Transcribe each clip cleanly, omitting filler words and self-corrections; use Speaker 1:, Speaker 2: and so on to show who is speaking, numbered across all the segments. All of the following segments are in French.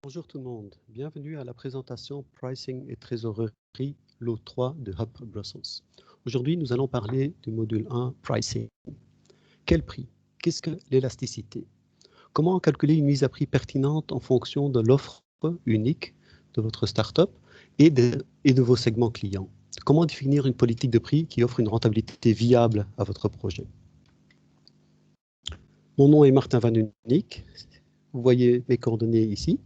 Speaker 1: Bonjour tout le monde, bienvenue à la présentation Pricing et Trésorerie, lot 3 de Hub Brussels. Aujourd'hui, nous allons parler du module 1, Pricing. Quel prix? Qu'est-ce que l'élasticité? Comment calculer une mise à prix pertinente en fonction de l'offre unique de votre startup et de vos segments clients? Comment définir une politique de prix qui offre une rentabilité viable à votre projet? Mon nom est Martin Van Unick. Vous voyez mes coordonnées ici.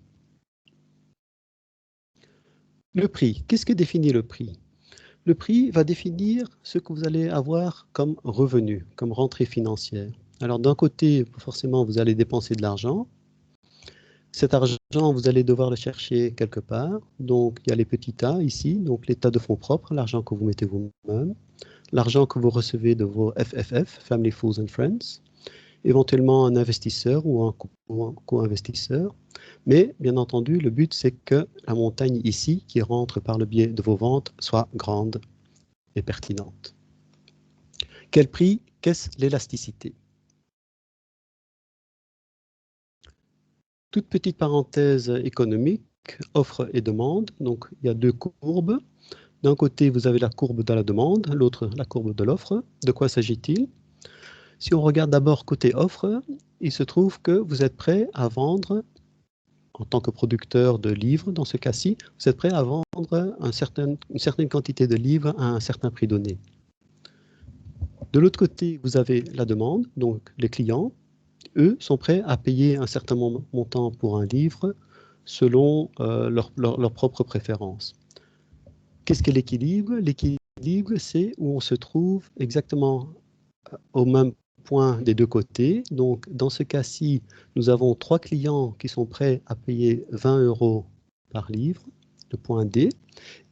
Speaker 1: Le prix. Qu'est-ce que définit le prix? Le prix va définir ce que vous allez avoir comme revenu, comme rentrée financière. Alors d'un côté, forcément, vous allez dépenser de l'argent. Cet argent, vous allez devoir le chercher quelque part. Donc il y a les petits tas ici, donc les tas de fonds propres, l'argent que vous mettez vous-même, l'argent que vous recevez de vos FFF, Family, Fools and Friends, éventuellement un investisseur ou un co-investisseur. Mais bien entendu, le but, c'est que la montagne ici, qui rentre par le biais de vos ventes, soit grande et pertinente. Quel prix? Qu'est-ce l'élasticité? Toute petite parenthèse économique, offre et demande. Donc, il y a deux courbes. D'un côté, vous avez la courbe de la demande, l'autre, la courbe de l'offre. De quoi s'agit-il? Si on regarde d'abord côté offre, il se trouve que vous êtes prêt à vendre, en tant que producteur de livres, dans ce cas-ci, vous êtes prêt à vendre une certaine quantité de livres à un certain prix donné. De l'autre côté, vous avez la demande, donc les clients. Eux sont prêts à payer un certain montant pour un livre selon leur propre préférence. Qu'est-ce que l'équilibre? L'équilibre, c'est où on se trouve exactement au même point des deux côtés. Donc, dans ce cas-ci, nous avons 3 clients qui sont prêts à payer 20 € par livre, le point D,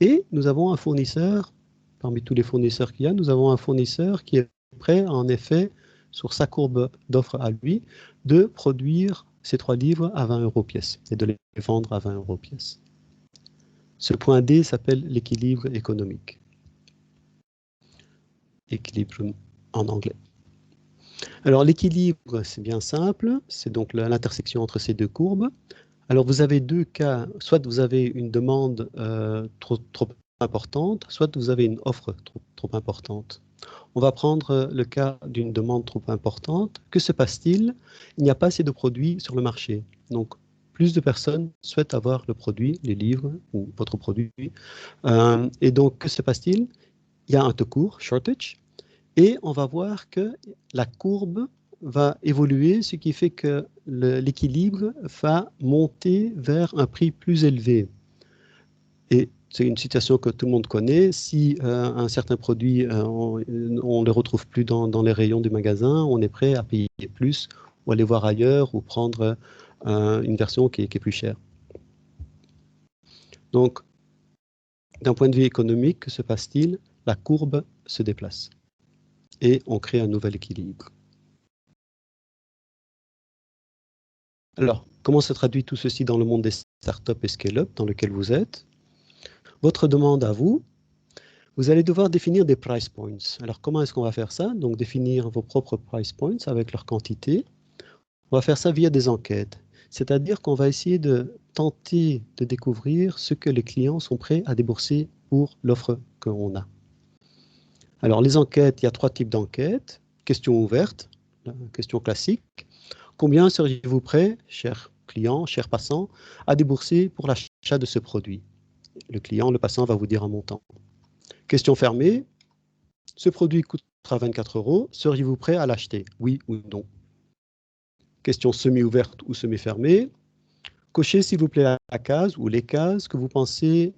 Speaker 1: et nous avons un fournisseur, parmi tous les fournisseurs qu'il y a, nous avons un fournisseur qui est prêt, en effet, sur sa courbe d'offre à lui, de produire ces 3 livres à 20 € pièce et de les vendre à 20 € pièce. Ce point D s'appelle l'équilibre économique. Équilibre en anglais. Alors l'équilibre, c'est bien simple, c'est donc l'intersection entre ces deux courbes. Alors vous avez deux cas, soit vous avez une demande trop importante, soit vous avez une offre trop importante. On va prendre le cas d'une demande trop importante. Que se passe-t-il? Il n'y a pas assez de produits sur le marché. Donc, plus de personnes souhaitent avoir le produit, les livres ou votre produit. Et donc, que se passe-t-il? Il y a un taux court, shortage, et on va voir que la courbe va évoluer, ce qui fait que l'équilibre va monter vers un prix plus élevé. Et c'est une situation que tout le monde connaît. Si un certain produit, on ne le retrouve plus dans les rayons du magasin, on est prêt à payer plus ou aller voir ailleurs ou prendre une version qui est plus chère. Donc, d'un point de vue économique, que se passe-t-il? La courbe se déplace et on crée un nouvel équilibre. Alors, comment se traduit tout ceci dans le monde des startups et scale-up dans lequel vous êtes? Votre demande à vous, vous allez devoir définir des price points. Alors, comment est-ce qu'on va faire ça? Donc, définir vos propres price points avec leur quantité. On va faire ça via des enquêtes. C'est-à-dire qu'on va essayer de tenter de découvrir ce que les clients sont prêts à débourser pour l'offre qu'on a. Alors, les enquêtes, il y a 3 types d'enquêtes. Question ouverte, question classique. Combien seriez-vous prêt, cher client, cher passant, à débourser pour l'achat de ce produit? Le client, le passant va vous dire un montant. Question fermée, ce produit coûtera 24 €, seriez-vous prêt à l'acheter? Oui ou non? Question semi-ouverte ou semi-fermée, cochez s'il vous plaît la case ou les cases que vous pensez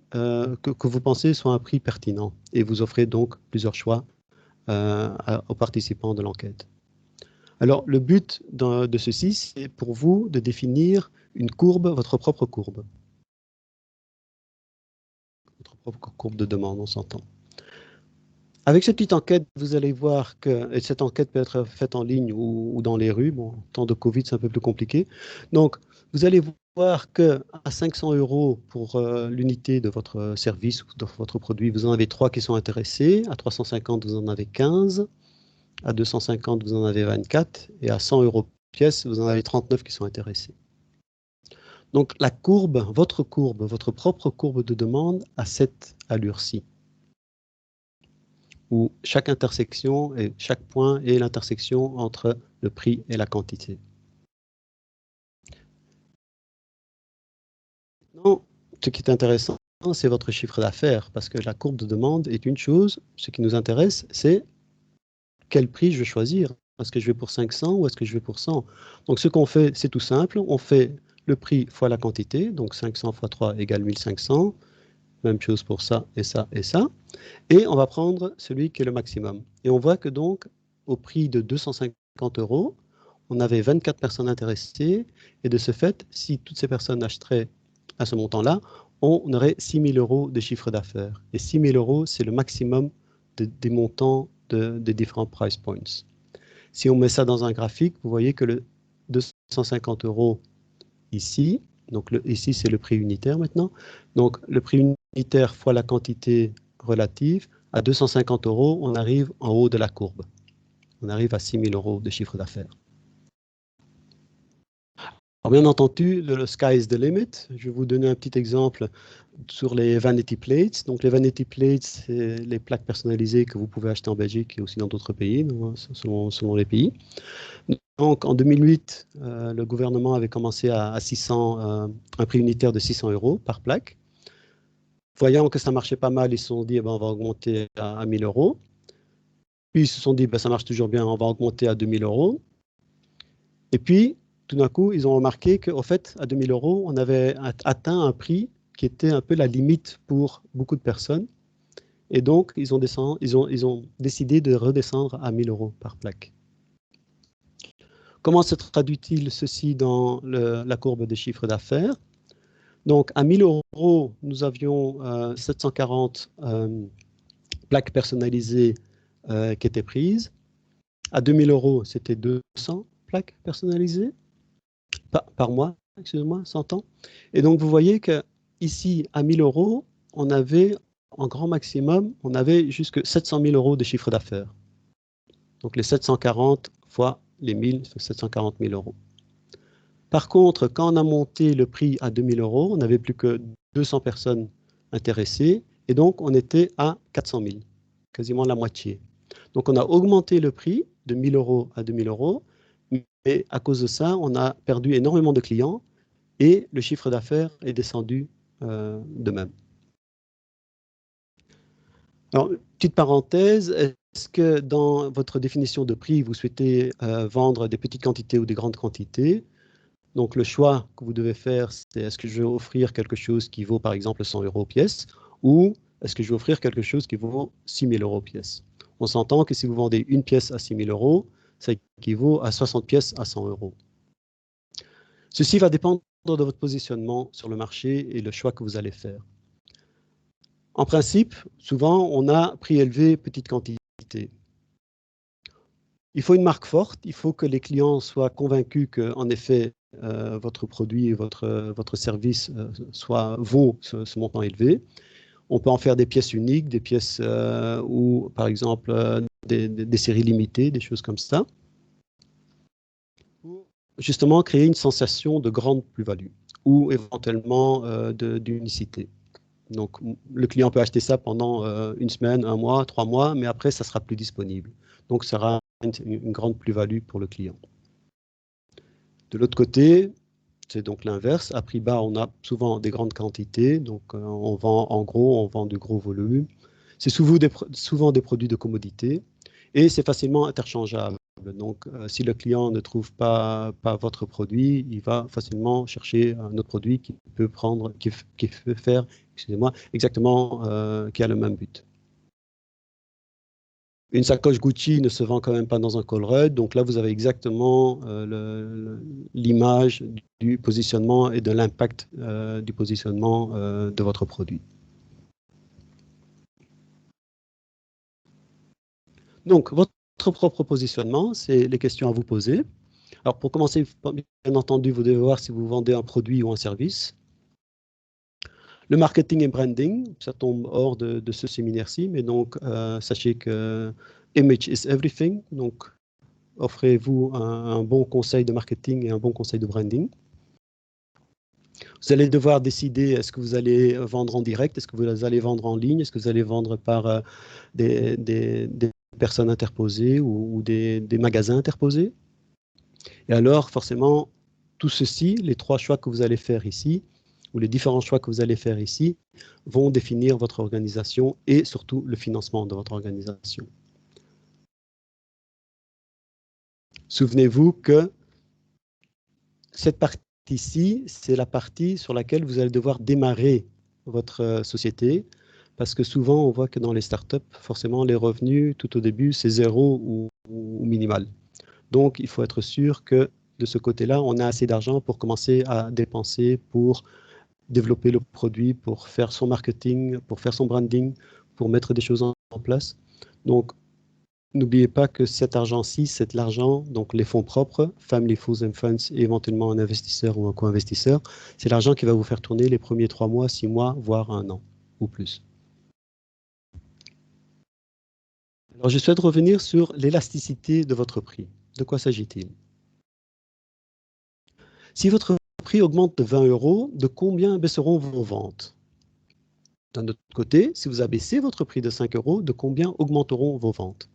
Speaker 1: soient un prix pertinent et vous offrez donc plusieurs choix aux participants de l'enquête. Alors, le but de ceci, c'est pour vous de définir une courbe, votre propre courbe. Votre propre courbe de demande, on s'entend. Avec cette petite enquête, vous allez voir que, et cette enquête peut être faite en ligne ou dans les rues, bon, temps de Covid, c'est un peu plus compliqué. Donc, vous allez voir qu'à 500 € pour l'unité de votre service ou de votre produit, vous en avez 3 qui sont intéressés, à 350, vous en avez 15, à 250, vous en avez 24, et à 100 € pièce, vous en avez 39 qui sont intéressés. Donc la courbe, votre propre courbe de demande a cette allure-ci, où chaque intersection et chaque point est l'intersection entre le prix et la quantité. Non, ce qui est intéressant, c'est votre chiffre d'affaires, parce que la courbe de demande est une chose. Ce qui nous intéresse, c'est quel prix je vais choisir. Est-ce que je vais pour 500 ou est-ce que je vais pour 100? Donc ce qu'on fait, c'est tout simple. On fait le prix fois la quantité, donc 500 fois 3 égale 1500. Même chose pour ça et ça et ça. Et on va prendre celui qui est le maximum. Et on voit que donc, au prix de 250 euros, on avait 24 personnes intéressées. Et de ce fait, si toutes ces personnes achèteraient à ce montant-là, on aurait 6 000 euros de chiffre d'affaires. Et 6 000 euros, c'est le maximum des montants des différents price points. Si on met ça dans un graphique, vous voyez que le 250 euros ici, donc ici c'est le prix unitaire maintenant, donc le prix unitaire fois la quantité relative, à 250 euros, on arrive en haut de la courbe. On arrive à 6 000 euros de chiffre d'affaires. Alors bien entendu, le sky is the limit. Je vais vous donner un petit exemple sur les vanity plates. Donc les vanity plates, c'est les plaques personnalisées que vous pouvez acheter en Belgique et aussi dans d'autres pays, selon les pays. Donc en 2008, le gouvernement avait commencé à 600, un prix unitaire de 600 euros par plaque. Voyant que ça marchait pas mal, ils se sont dit, eh ben, on va augmenter à 1000 euros. Puis ils se sont dit, ben, ça marche toujours bien, on va augmenter à 2000 euros. Et puis, tout d'un coup, ils ont remarqué qu'au fait, à 2000 euros, on avait atteint un prix qui était un peu la limite pour beaucoup de personnes. Et donc, ils ont décidé de redescendre à 1000 euros par plaque. Comment se traduit-il ceci dans la courbe des chiffres d'affaires? Donc, à 1000 euros, nous avions 740 plaques personnalisées qui étaient prises. À 2000 euros, c'était 200 plaques personnalisées par mois, excusez-moi, 100 ans. Et donc, vous voyez que ici, à 1000 euros, on avait, en grand maximum, on avait jusque 700 000 euros de chiffre d'affaires. Donc, les 740 fois les 1000, c'est 740 000 euros. Par contre, quand on a monté le prix à 2000 euros, on n'avait plus que 200 personnes intéressées, et donc on était à 400 000, quasiment la moitié. Donc on a augmenté le prix de 1000 euros à 2000 euros, mais à cause de ça, on a perdu énormément de clients, et le chiffre d'affaires est descendu de même. Alors, petite parenthèse, est-ce que dans votre définition de prix, vous souhaitez vendre des petites quantités ou des grandes quantités? Donc le choix que vous devez faire, c'est est-ce que je vais offrir quelque chose qui vaut par exemple 100 euros pièce ou est-ce que je vais offrir quelque chose qui vaut 6 000 euros pièce? On s'entend que si vous vendez une pièce à 6 000 euros, ça équivaut à 60 pièces à 100 euros. Ceci va dépendre de votre positionnement sur le marché et le choix que vous allez faire. En principe, souvent, on a prix élevé, petite quantité. Il faut une marque forte, il faut que les clients soient convaincus qu'en effet, votre produit, votre service vaut ce montant élevé. On peut en faire des pièces uniques, des pièces ou par exemple des séries limitées, des choses comme ça. Pour justement créer une sensation de grande plus-value ou éventuellement d'unicité. Donc le client peut acheter ça pendant une semaine, un mois, 3 mois, mais après ça sera plus disponible. Donc ça sera une grande plus-value pour le client. De l'autre côté, c'est donc l'inverse. À prix bas, on a souvent des grandes quantités. Donc, on vend en gros, on vend du gros volume. C'est souvent des produits de commodité et c'est facilement interchangeable. Donc, si le client ne trouve pas votre produit, il va facilement chercher un autre produit qui peut faire, excusez-moi, exactement, qui a le même but. Une sacoche Gucci ne se vend quand même pas dans un Colruyt, donc là vous avez exactement l'image du positionnement et de l'impact du positionnement de votre produit. Donc votre propre positionnement, c'est les questions à vous poser. Alors pour commencer, bien entendu, vous devez voir si vous vendez un produit ou un service. Le marketing et branding, ça tombe hors de ce séminaire-ci, mais donc sachez que image is everything, donc offrez-vous un bon conseil de marketing et un bon conseil de branding. Vous allez devoir décider, est-ce que vous allez vendre en direct, est-ce que vous allez vendre en ligne, est-ce que vous allez vendre par des personnes interposées ou des magasins interposés. Et alors, forcément, tout ceci, les trois choix que vous allez faire ici, ou les différents choix que vous allez faire ici, vont définir votre organisation et surtout le financement de votre organisation. Souvenez-vous que cette partie-ci, c'est la partie sur laquelle vous allez devoir démarrer votre société, parce que souvent, on voit que dans les startups, forcément, les revenus, tout au début, c'est zéro ou minimal. Donc, il faut être sûr que de ce côté-là, on a assez d'argent pour commencer à dépenser, pour développer le produit, pour faire son marketing, pour faire son branding, pour mettre des choses en place. Donc, n'oubliez pas que cet argent-ci, c'est l'argent, donc les fonds propres, Family Funds and Funds, et éventuellement un investisseur ou un co-investisseur, c'est l'argent qui va vous faire tourner les premiers 3 mois, 6 mois, voire 1 an ou plus. Alors, je souhaite revenir sur l'élasticité de votre prix. De quoi s'agit-il? Si votre prix augmente de 20 €, de combien baisseront vos ventes? D'un autre côté, si vous abaissez votre prix de 5 €, de combien augmenteront vos ventes?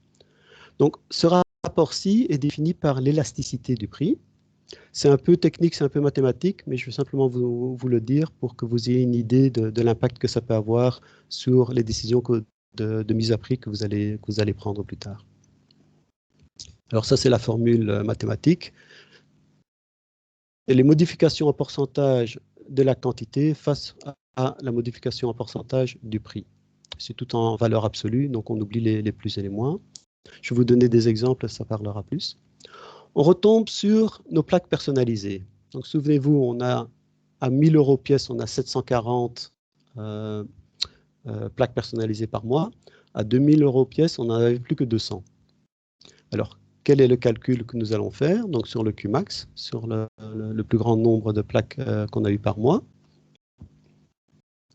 Speaker 1: Donc, ce rapport-ci est défini par l'élasticité du prix. C'est un peu technique, c'est un peu mathématique, mais je vais simplement vous le dire pour que vous ayez une idée de l'impact que ça peut avoir sur les décisions de mise à prix que vous allez prendre plus tard. Alors ça, c'est la formule mathématique. Et les modifications en pourcentage de la quantité face à la modification en pourcentage du prix. C'est tout en valeur absolue, donc on oublie les plus et les moins. Je vais vous donner des exemples, ça parlera plus. On retombe sur nos plaques personnalisées. Donc souvenez-vous, on a à 1000 € pièce, on a 740 plaques personnalisées par mois. À 2000 € pièce, on n'en avait plus que 200. Alors, quel est le calcul que nous allons faire? Donc sur le Qmax, sur le plus grand nombre de plaques qu'on a eu par mois.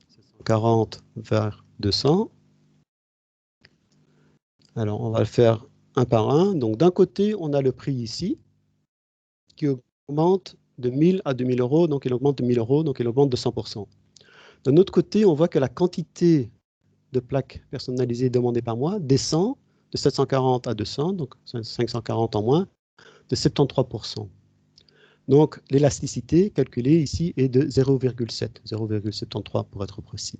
Speaker 1: 740 vers 200. Alors, on va le faire un par un. Donc, d'un côté, on a le prix ici, qui augmente de 1000 à 2000 €, donc il augmente de 1000 €, donc il augmente de 100%. D'un autre côté, on voit que la quantité de plaques personnalisées demandées par mois descend de 740 à 200, donc 540 en moins, de 73%. Donc, l'élasticité calculée ici est de 0,7, 0,73 pour être précis.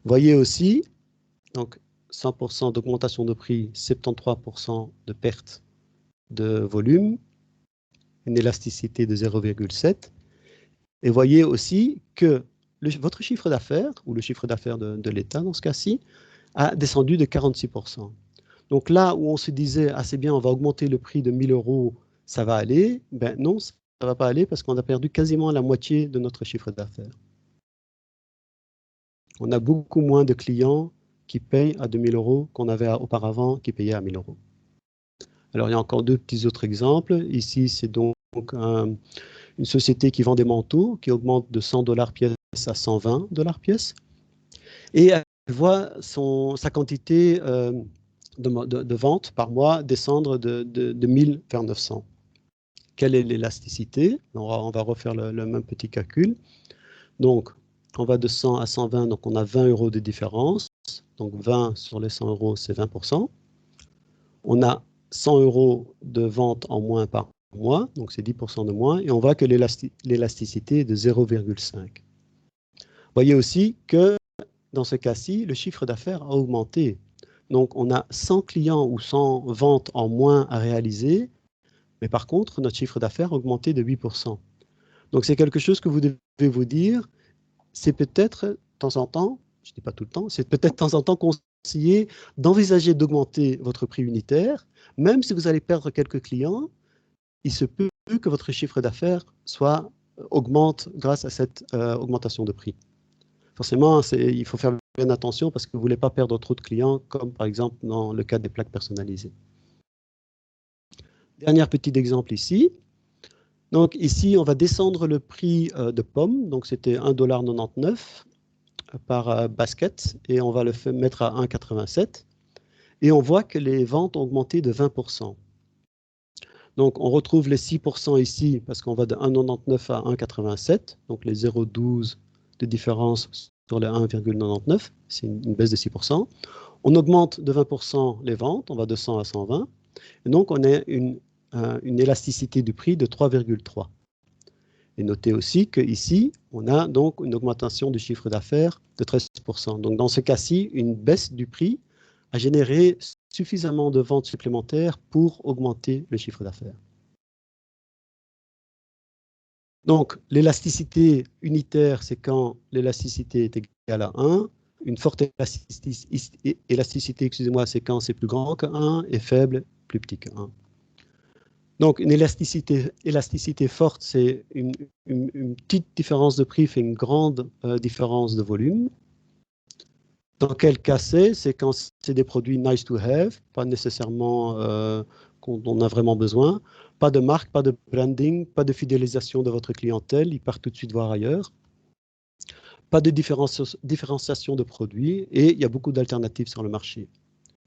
Speaker 1: Voyez aussi, donc 100% d'augmentation de prix, 73% de perte de volume, une élasticité de 0,7. Et voyez aussi que votre chiffre d'affaires, ou le chiffre d'affaires de l'État dans ce cas-ci, a descendu de 46%. Donc là où on se disait, ah c'est bien, on va augmenter le prix de 1000 €, ça va aller, ben non, ça ne va pas aller parce qu'on a perdu quasiment la moitié de notre chiffre d'affaires. On a beaucoup moins de clients qui payent à 2000 € qu'on avait auparavant qui payaient à 1000 €. Alors il y a encore deux petits autres exemples. Ici, c'est donc une société qui vend des manteaux qui augmente de 100 $ pièce à 120 $ pièce. Et elle voit sa quantité de vente par mois descendre de 1000 vers 900. Quelle est l'élasticité? On va refaire le même petit calcul. Donc, on va de 100 à 120, donc on a 20 € de différence. Donc 20 sur les 100 €, c'est 20%. On a 100 € de vente en moins par mois, donc c'est 10% de moins. Et on voit que l'élasticité est de 0,5. Voyez aussi que dans ce cas-ci, le chiffre d'affaires a augmenté. Donc, on a 100 clients ou 100 ventes en moins à réaliser, mais par contre, notre chiffre d'affaires a augmenté de 8%. Donc, c'est quelque chose que vous devez vous dire, c'est peut-être, de temps en temps, je ne dis pas tout le temps, c'est peut-être de temps en temps conseillé d'envisager d'augmenter votre prix unitaire, même si vous allez perdre quelques clients, il se peut que votre chiffre d'affaires augmente grâce à cette augmentation de prix. Forcément, il faut faire bien attention parce que vous ne voulez pas perdre trop de clients, comme par exemple dans le cas des plaques personnalisées. Dernier petit exemple ici. Donc ici, on va descendre le prix de pommes. Donc c'était 1,99 $ par basket et on va le mettre à 1,87 $. Et on voit que les ventes ont augmenté de 20%. Donc, on retrouve les 6% ici, parce qu'on va de 1,99 à 1,87, donc les 0,12 de différence sur les 1,99, c'est une baisse de 6%. On augmente de 20% les ventes, on va de 100 à 120, et donc on a une élasticité du prix de 3,3. Et notez aussi qu'ici, on a donc une augmentation du chiffre d'affaires de 13%. Donc dans ce cas-ci, une baisse du prix a généré suffisamment de ventes supplémentaires pour augmenter le chiffre d'affaires. Donc l'élasticité unitaire, c'est quand l'élasticité est égale à 1. Une forte élasticité, excusez-moi, c'est quand c'est plus grand que 1 et faible, plus petit que 1. Donc, une élasticité forte, c'est une petite différence de prix fait une grande différence de volume. Dans quel cas c'est quand c'est des produits nice to have, pas nécessairement qu'on on a vraiment besoin, pas de marque, pas de branding, pas de fidélisation de votre clientèle, ils partent tout de suite voir ailleurs, pas de différenciation de produits et il y a beaucoup d'alternatives sur le marché.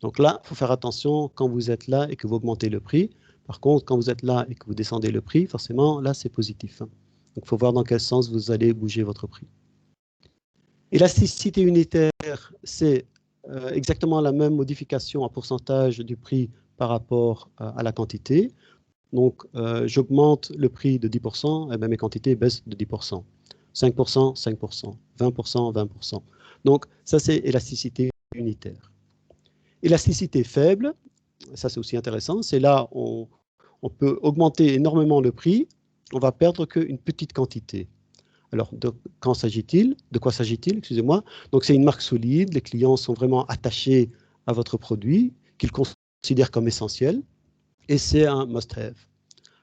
Speaker 1: Donc là, il faut faire attention quand vous êtes là et que vous augmentez le prix. Par contre, quand vous êtes là et que vous descendez le prix, forcément, là, c'est positif. Donc, il faut voir dans quel sens vous allez bouger votre prix. Élasticité unitaire, c'est exactement la même modification en pourcentage du prix par rapport à la quantité. Donc, j'augmente le prix de 10%, et bien mes quantités baissent de 10%. 5%, 5%, 20%, 20%. Donc, ça, c'est élasticité unitaire. Élasticité faible, ça c'est aussi intéressant, c'est là où on peut augmenter énormément le prix, on va perdre qu'une petite quantité. Alors, de quoi s'agit-il? Excusez-moi. Donc, c'est une marque solide, les clients sont vraiment attachés à votre produit, qu'ils considèrent comme essentiel, et c'est un must-have.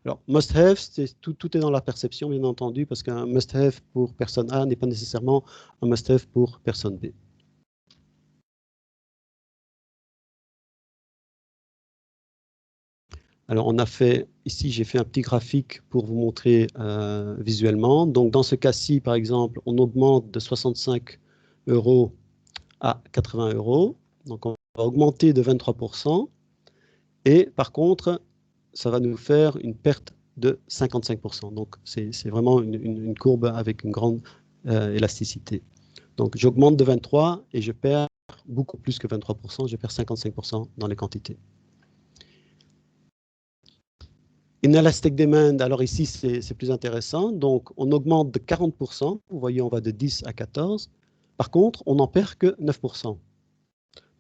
Speaker 1: Alors, must-have, tout est dans la perception, bien entendu, parce qu'un must-have pour personne A n'est pas nécessairement un must-have pour personne B. Alors, on a fait, ici, j'ai fait un petit graphique pour vous montrer visuellement. Donc, dans ce cas-ci, par exemple, on augmente de 65 € à 80 €. Donc, on va augmenter de 23%. Et par contre, ça va nous faire une perte de 55%. Donc, c'est vraiment une courbe avec une grande élasticité. Donc, j'augmente de 23 et je perds beaucoup plus que 23%. Je perds 55% dans les quantités. Inelastic demand, alors ici, c'est plus intéressant. Donc, on augmente de 40%. Vous voyez, on va de 10 à 14. Par contre, on n'en perd que 9%.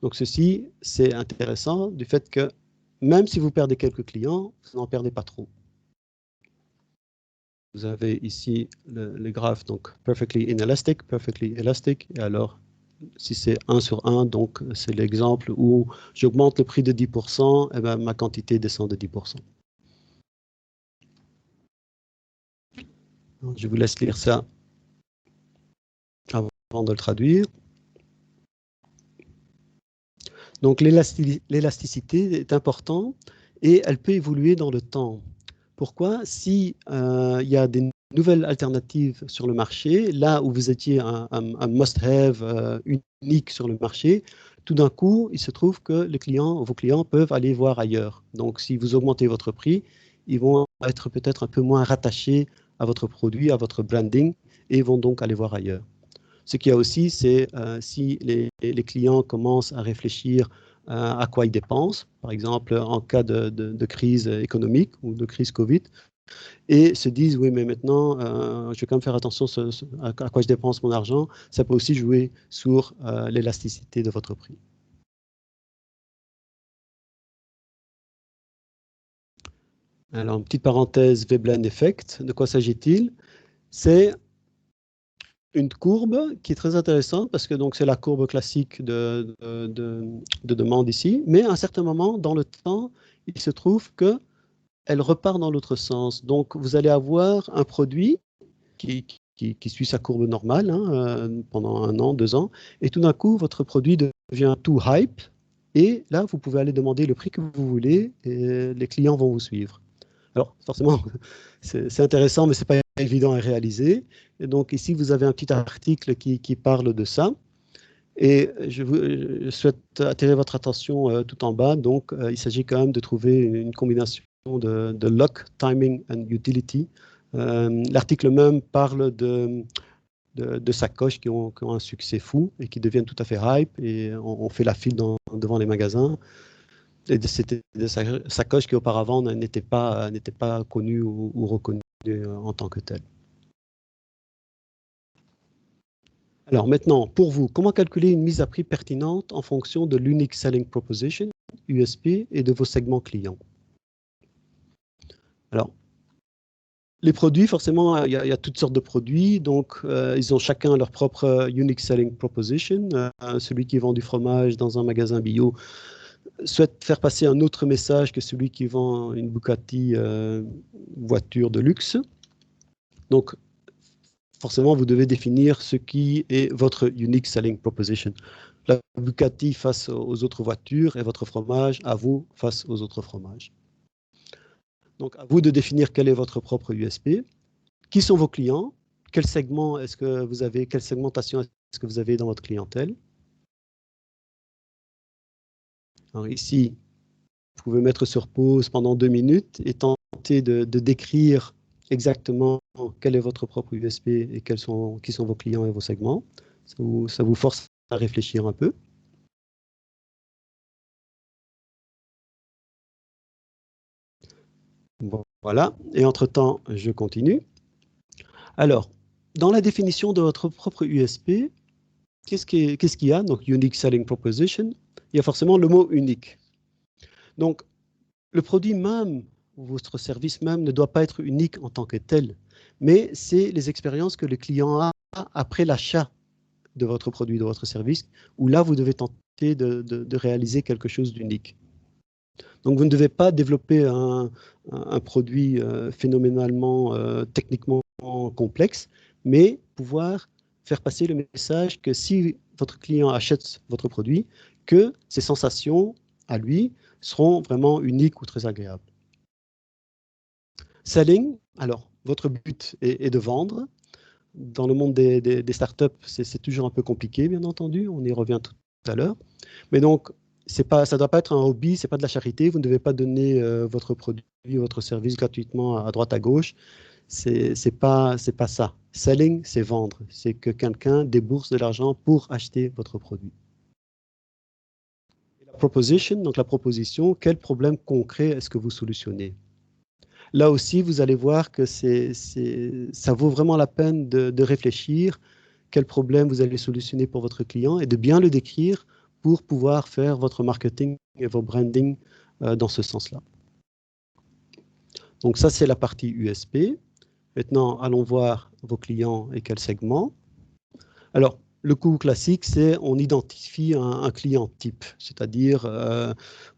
Speaker 1: Donc, ceci, c'est intéressant du fait que même si vous perdez quelques clients, vous n'en perdez pas trop. Vous avez ici le graphe, donc perfectly inelastic, perfectly elastic. Et alors, si c'est 1 sur 1, donc c'est l'exemple où j'augmente le prix de 10%, et bien, ma quantité descend de 10%. Je vous laisse lire ça avant de le traduire. Donc l'élasticité est importante et elle peut évoluer dans le temps. Pourquoi? Si il y a des nouvelles alternatives sur le marché, là où vous étiez un must-have unique sur le marché, tout d'un coup, il se trouve que vos clients peuvent aller voir ailleurs. Donc, si vous augmentez votre prix, ils vont être peut-être un peu moins rattachés à votre produit, à votre branding, et vont donc aller voir ailleurs. Ce qu'il y a aussi, c'est si les clients commencent à réfléchir à quoi ils dépensent, par exemple en cas de crise économique ou de crise Covid, et se disent, oui, mais maintenant, je vais quand même faire attention à quoi je dépense mon argent, ça peut aussi jouer sur l'élasticité de votre prix. Alors, une petite parenthèse, Veblen Effect, de quoi s'agit-il? C'est une courbe qui est très intéressante parce que c'est la courbe classique de demande ici, mais à un certain moment dans le temps, il se trouve qu'elle repart dans l'autre sens. Donc vous allez avoir un produit qui suit sa courbe normale pendant 1 an, 2 ans, et tout d'un coup votre produit devient tout hype, et là vous pouvez aller demander le prix que vous voulez, et les clients vont vous suivre. Alors, forcément, c'est intéressant, mais ce n'est pas évident à réaliser. Et donc, ici, vous avez un petit article qui parle de ça. Et je souhaite attirer votre attention tout en bas. Donc, il s'agit quand même de trouver une combinaison de Luck, Timing and Utility. L'article même parle de sacoches qui ont un succès fou et qui deviennent tout à fait hype, et on fait la file devant les magasins. Et c'était des sacoches qui auparavant n'étaient pas connues ou reconnues en tant que telles. Alors maintenant, pour vous, comment calculer une mise à prix pertinente en fonction de l'Unique Selling Proposition, USP, et de vos segments clients? Alors, les produits, forcément, il y a toutes sortes de produits, donc ils ont chacun leur propre Unique Selling Proposition. Celui qui vend du fromage dans un magasin bio souhaite faire passer un autre message que celui qui vend une Bugatti voiture de luxe. Donc, forcément, vous devez définir ce qui est votre Unique Selling Proposition. La Bugatti face aux autres voitures et votre fromage à vous face aux autres fromages. Donc, à vous de définir quel est votre propre USP. Qui sont vos clients? Quel segment est-ce que vous avez? Quelle segmentation est-ce que vous avez dans votre clientèle? Alors ici, vous pouvez mettre sur pause pendant 2 minutes et tenter de décrire exactement quel est votre propre USP et qui sont vos clients et vos segments. Ça vous force à réfléchir un peu. Bon, voilà, et entre-temps, je continue. Alors, dans la définition de votre propre USP, qu'est-ce qu'il y a? Donc, Unique Selling Proposition, il y a forcément le mot unique. Donc, le produit même, votre service même, ne doit pas être unique en tant que tel, mais c'est les expériences que le client a après l'achat de votre produit, de votre service, où là, vous devez tenter de réaliser quelque chose d'unique. Donc, vous ne devez pas développer un produit phénoménalement, techniquement complexe, mais pouvoir faire passer le message que si votre client achète votre produit, que ses sensations à lui seront vraiment uniques ou très agréables. Selling, alors, votre but est de vendre. Dans le monde des startups, c'est toujours un peu compliqué, bien entendu, on y revient tout à l'heure. Mais donc, ça ne doit pas être un hobby, ce n'est pas de la charité, vous ne devez pas donner votre produit, votre service gratuitement à droite, à gauche. C'est pas ça. Selling, c'est vendre, c'est que quelqu'un débourse de l'argent pour acheter votre produit. La proposition, donc la proposition, quel problème concret est-ce que vous solutionnez? Là aussi, vous allez voir que ça vaut vraiment la peine de réfléchir quel problème vous allez solutionner pour votre client et de bien le décrire pour pouvoir faire votre marketing et vos branding dans ce sens-là. Donc ça, c'est la partie USP. Maintenant, allons voir vos clients et quel segment. Alors, le coup classique, c'est on identifie un client type, c'est-à-dire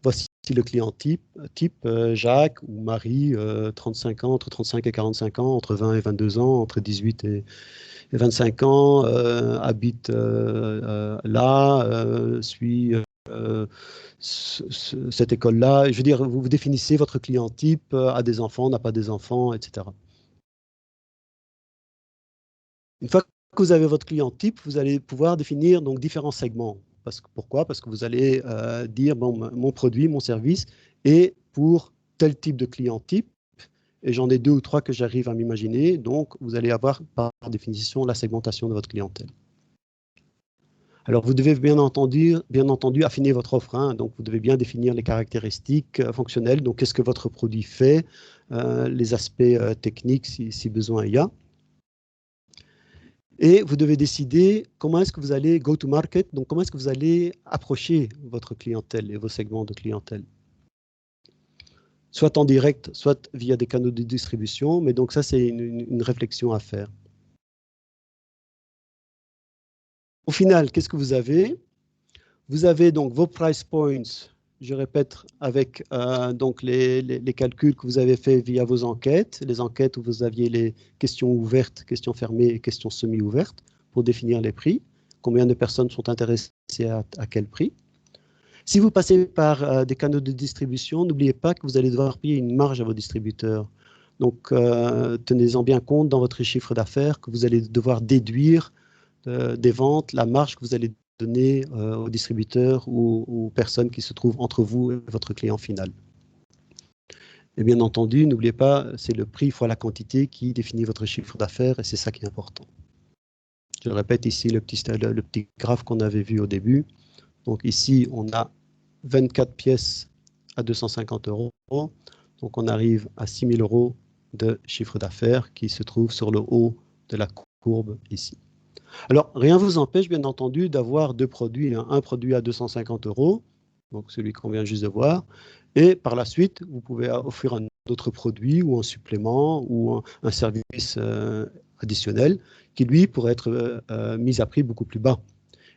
Speaker 1: voici le client type Jacques ou Marie, 35 ans, entre 35 et 45 ans, entre 20 et 22 ans, entre 18 et 25 ans, habite là, suit cette école-là. Je veux dire, vous définissez votre client type, a des enfants, n'a pas des enfants, etc. Une fois que vous avez votre client type, vous allez pouvoir définir donc différents segments. Pourquoi? Parce que vous allez dire, bon, mon produit, mon service est pour tel type de client type, et j'en ai 2 ou 3 que j'arrive à m'imaginer, donc vous allez avoir par définition la segmentation de votre clientèle. Alors vous devez bien entendu affiner votre offre, hein, donc vous devez bien définir les caractéristiques fonctionnelles, donc qu'est-ce que votre produit fait, les aspects techniques si besoin il y a. Et vous devez décider comment est-ce que vous allez go to market, donc comment est-ce que vous allez approcher votre clientèle et vos segments de clientèle. Soit en direct, soit via des canaux de distribution, mais donc ça c'est une réflexion à faire. Au final, qu'est-ce que vous avez? Vous avez donc vos price points, je répète, avec donc les calculs que vous avez faits via vos enquêtes, les enquêtes où vous aviez les questions ouvertes, questions fermées et questions semi-ouvertes pour définir les prix, combien de personnes sont intéressées à quel prix. Si vous passez par des canaux de distribution, n'oubliez pas que vous allez devoir payer une marge à vos distributeurs. Donc, tenez-en bien compte dans votre chiffre d'affaires que vous allez devoir déduire des ventes, la marge que vous allez donner aux distributeurs ou aux personnes qui se trouvent entre vous et votre client final. Et bien entendu, n'oubliez pas, c'est le prix fois la quantité qui définit votre chiffre d'affaires et c'est ça qui est important. Je répète ici le petit graphe qu'on avait vu au début. Donc ici, on a 24 pièces à 250 euros. Donc on arrive à 6 000 euros de chiffre d'affaires qui se trouve sur le haut de la courbe ici. Alors, rien ne vous empêche, bien entendu, d'avoir deux produits. Un produit à 250 euros, donc celui qu'on vient juste de voir, et par la suite, vous pouvez offrir un autre produit ou un supplément ou un service additionnel qui, lui, pourrait être mis à prix beaucoup plus bas.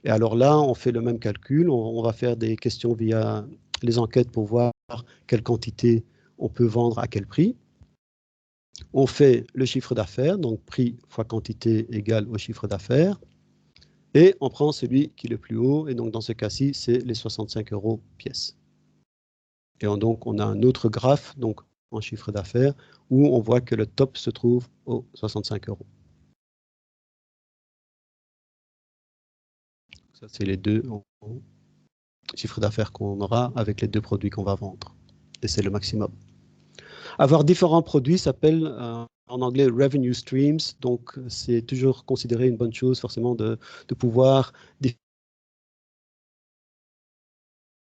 Speaker 1: Et alors là, on fait le même calcul, on va faire des questions via les enquêtes pour voir quelle quantité on peut vendre à quel prix. On fait le chiffre d'affaires, donc prix fois quantité égale au chiffre d'affaires. Et on prend celui qui est le plus haut, et donc dans ce cas-ci, c'est les 65 euros pièce. Et donc on a un autre graphe, donc en chiffre d'affaires, où on voit que le top se trouve aux 65 euros. Ça, c'est les deux chiffres d'affaires qu'on aura avec les deux produits qu'on va vendre. Et c'est le maximum. Avoir différents produits s'appelle en anglais revenue streams, donc c'est toujours considéré une bonne chose forcément de pouvoir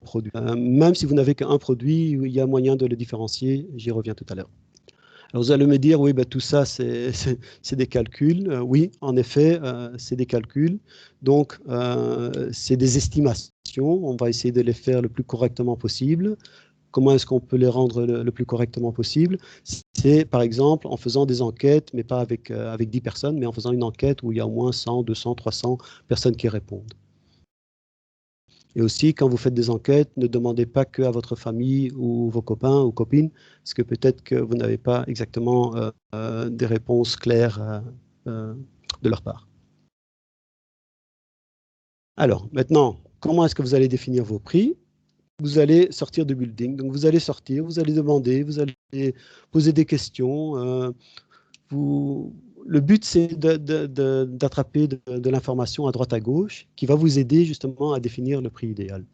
Speaker 1: produire. Même si vous n'avez qu'un produit, il y a moyen de le différencier, j'y reviens tout à l'heure. Alors vous allez me dire, oui, ben, tout ça, c'est des calculs. Oui, en effet, c'est des calculs. Donc, c'est des estimations. On va essayer de les faire le plus correctement possible. Comment est-ce qu'on peut les rendre le plus correctement possible? C'est, par exemple, en faisant des enquêtes, mais pas avec 10 personnes, mais en faisant une enquête où il y a au moins 100, 200, 300 personnes qui répondent. Et aussi, quand vous faites des enquêtes, ne demandez pas que à votre famille ou vos copains ou copines, parce que peut-être que vous n'avez pas exactement des réponses claires de leur part. Alors, maintenant, comment est-ce que vous allez définir vos prix? Vous allez sortir du building. Donc, vous allez sortir, vous allez demander, vous allez poser des questions. Le but, c'est d'attraper de l'information à droite à gauche qui va vous aider justement à définir le prix idéal.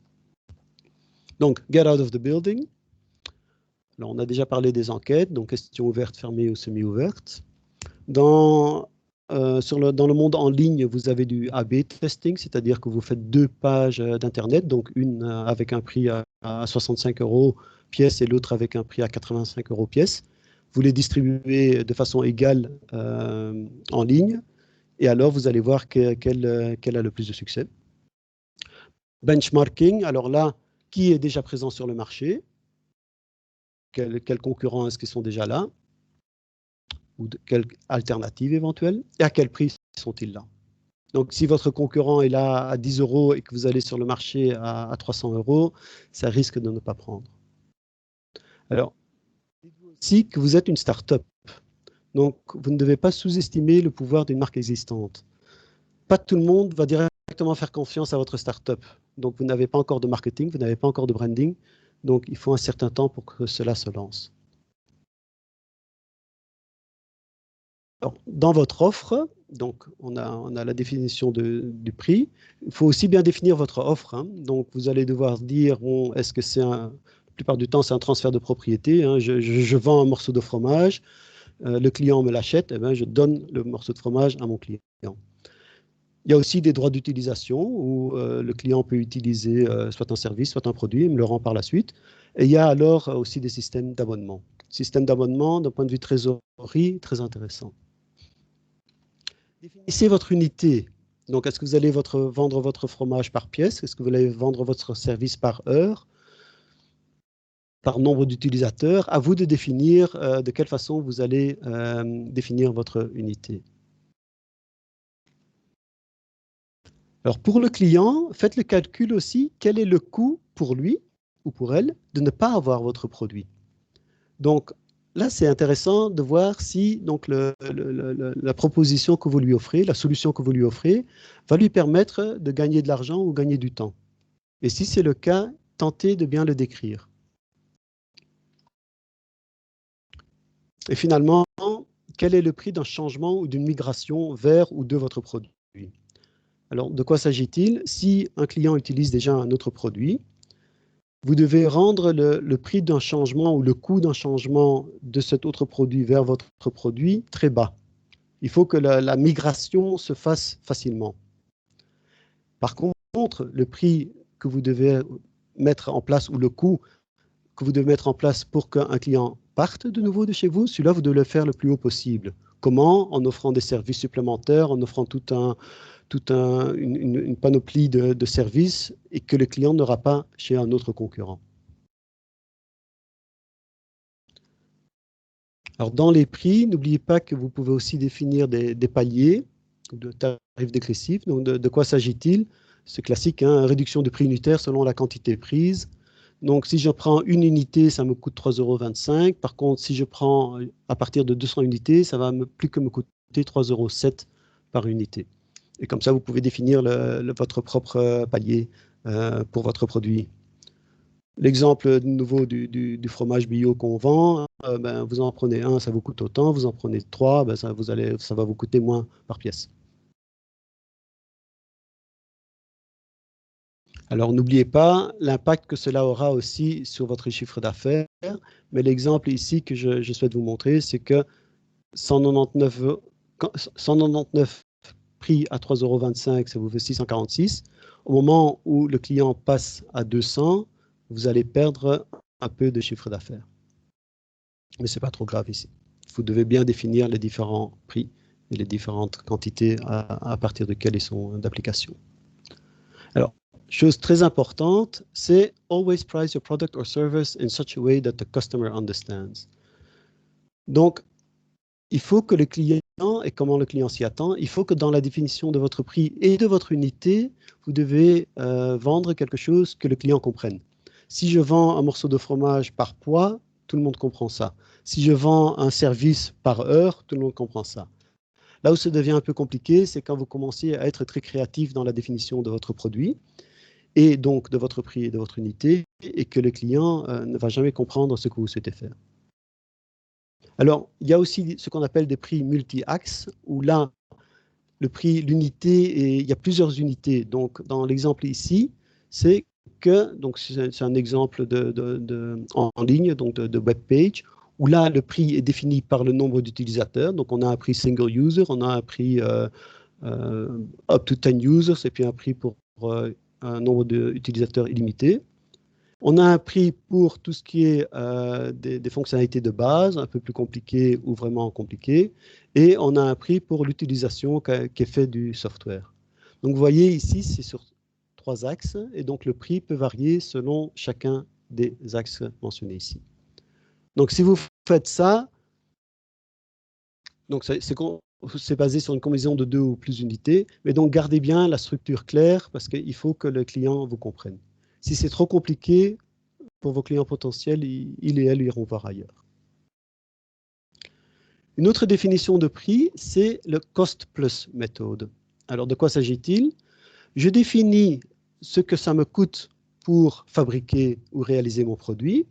Speaker 1: Donc, get out of the building. Alors, on a déjà parlé des enquêtes, donc questions ouvertes, fermées ou semi-ouvertes. Dans le monde en ligne, vous avez du A/B testing, c'est-à-dire que vous faites deux pages d'Internet, donc une avec un prix à 65 euros pièce et l'autre avec un prix à 85 euros pièce. Vous les distribuez de façon égale en ligne, et alors vous allez voir quel a le plus de succès. Benchmarking, alors là, qui est déjà présent sur le marché? Quels concurrents est-ce qu'ils sont déjà là? Ou quelles alternatives éventuelles? Et à quel prix sont-ils là? Donc, si votre concurrent est là à 10 euros et que vous allez sur le marché à 300 euros, ça risque de ne pas prendre. Alors, dites-vous aussi que vous êtes une start-up. Donc, vous ne devez pas sous-estimer le pouvoir d'une marque existante. Pas tout le monde va directement faire confiance à votre start-up. Donc, vous n'avez pas encore de marketing, vous n'avez pas encore de branding. Donc, il faut un certain temps pour que cela se lance. Alors, dans votre offre, donc on a la définition du prix. Il faut aussi bien définir votre offre. Hein. Donc, vous allez devoir dire, bon, est-ce que c'est la plupart du temps, c'est un transfert de propriété. Hein. Je vends un morceau de fromage, le client me l'achète, et bien, je donne le morceau de fromage à mon client. Il y a aussi des droits d'utilisation où le client peut utiliser soit un service, soit un produit, il me le rend par la suite. Et il y a alors aussi des systèmes d'abonnement. Système d'abonnement, d'un point de vue trésorerie, très intéressant. Définissez votre unité. Donc, est-ce que vous allez vendre votre fromage par pièce? Est-ce que vous allez vendre votre service par heure? Par nombre d'utilisateurs? À vous de définir de quelle façon vous allez définir votre unité. Alors, pour le client, faites le calcul aussi, quel est le coût pour lui ou pour elle de ne pas avoir votre produit. Donc, là, c'est intéressant de voir si donc, la proposition que vous lui offrez, la solution que vous lui offrez, va lui permettre de gagner de l'argent ou gagner du temps. Et si c'est le cas, tentez de bien le décrire. Et finalement, quel est le prix d'un changement ou d'une migration vers ou de votre produit? Alors, de quoi s'agit-il? Si un client utilise déjà un autre produit, vous devez rendre le prix d'un changement ou le coût d'un changement de cet autre produit vers votre produit très bas. Il faut que la migration se fasse facilement. Par contre, le prix que vous devez mettre en place ou le coût que vous devez mettre en place pour qu'un client parte de nouveau de chez vous, celui-là, vous devez le faire le plus haut possible. Comment? En offrant des services supplémentaires, en offrant une panoplie de services et que le client n'aura pas chez un autre concurrent. Alors, dans les prix, n'oubliez pas que vous pouvez aussi définir des paliers de tarifs dégressifs. Donc, de quoi s'agit-il? C'est classique, hein, réduction de prix unitaire selon la quantité prise. Donc, si je prends une unité, ça me coûte 3,25 €. Par contre, si je prends à partir de 200 unités, ça va plus que me coûter 3,07 € par unité. Et comme ça, vous pouvez définir votre propre palier pour votre produit. L'exemple de nouveau du fromage bio qu'on vend, ben, vous en prenez un, ça vous coûte autant. Vous en prenez trois, ben, ça va vous coûter moins par pièce. Alors, n'oubliez pas l'impact que cela aura aussi sur votre chiffre d'affaires. Mais l'exemple ici que je souhaite vous montrer, c'est que 199 prix à 3,25 €, ça vous fait 646. Au moment où le client passe à 200, vous allez perdre un peu de chiffre d'affaires. Mais ce n'est pas trop grave ici. Vous devez bien définir les différents prix et les différentes quantités à partir desquelles ils sont d'application. Alors, chose très importante, c'est always price your product or service in such a way that the customer understands. Donc, il faut que le client, et comment le client s'y attend, il faut que dans la définition de votre prix et de votre unité, vous devez vendre quelque chose que le client comprenne. Si je vends un morceau de fromage par poids, tout le monde comprend ça. Si je vends un service par heure, tout le monde comprend ça. Là où ça devient un peu compliqué, c'est quand vous commencez à être très créatif dans la définition de votre produit et donc de votre prix et de votre unité, et que le client ne va jamais comprendre ce que vous souhaitez faire. Alors, il y a aussi ce qu'on appelle des prix multi-axes, où là, le prix, l'unité, et il y a plusieurs unités. Donc, dans l'exemple ici, c'est que, donc c'est un exemple en ligne, donc de web page, où là, le prix est défini par le nombre d'utilisateurs. Donc, on a un prix single user, on a un prix up to 10 users, et puis un prix pour un nombre d'utilisateurs illimité. On a un prix pour tout ce qui est des fonctionnalités de base, un peu plus compliquées ou vraiment compliquées, et on a un prix pour l'utilisation qui est faite du software. Donc vous voyez ici, c'est sur 3 axes, et donc le prix peut varier selon chacun des axes mentionnés ici. Donc si vous faites ça, donc c'est basé sur une combinaison de 2 ou plus unités, mais donc gardez bien la structure claire parce qu'il faut que le client vous comprenne. Si c'est trop compliqué, pour vos clients potentiels, ils et elles iront voir ailleurs. Une autre définition de prix, c'est le cost plus méthode. Alors, de quoi s'agit-il? Je définis ce que ça me coûte pour fabriquer ou réaliser mon produit.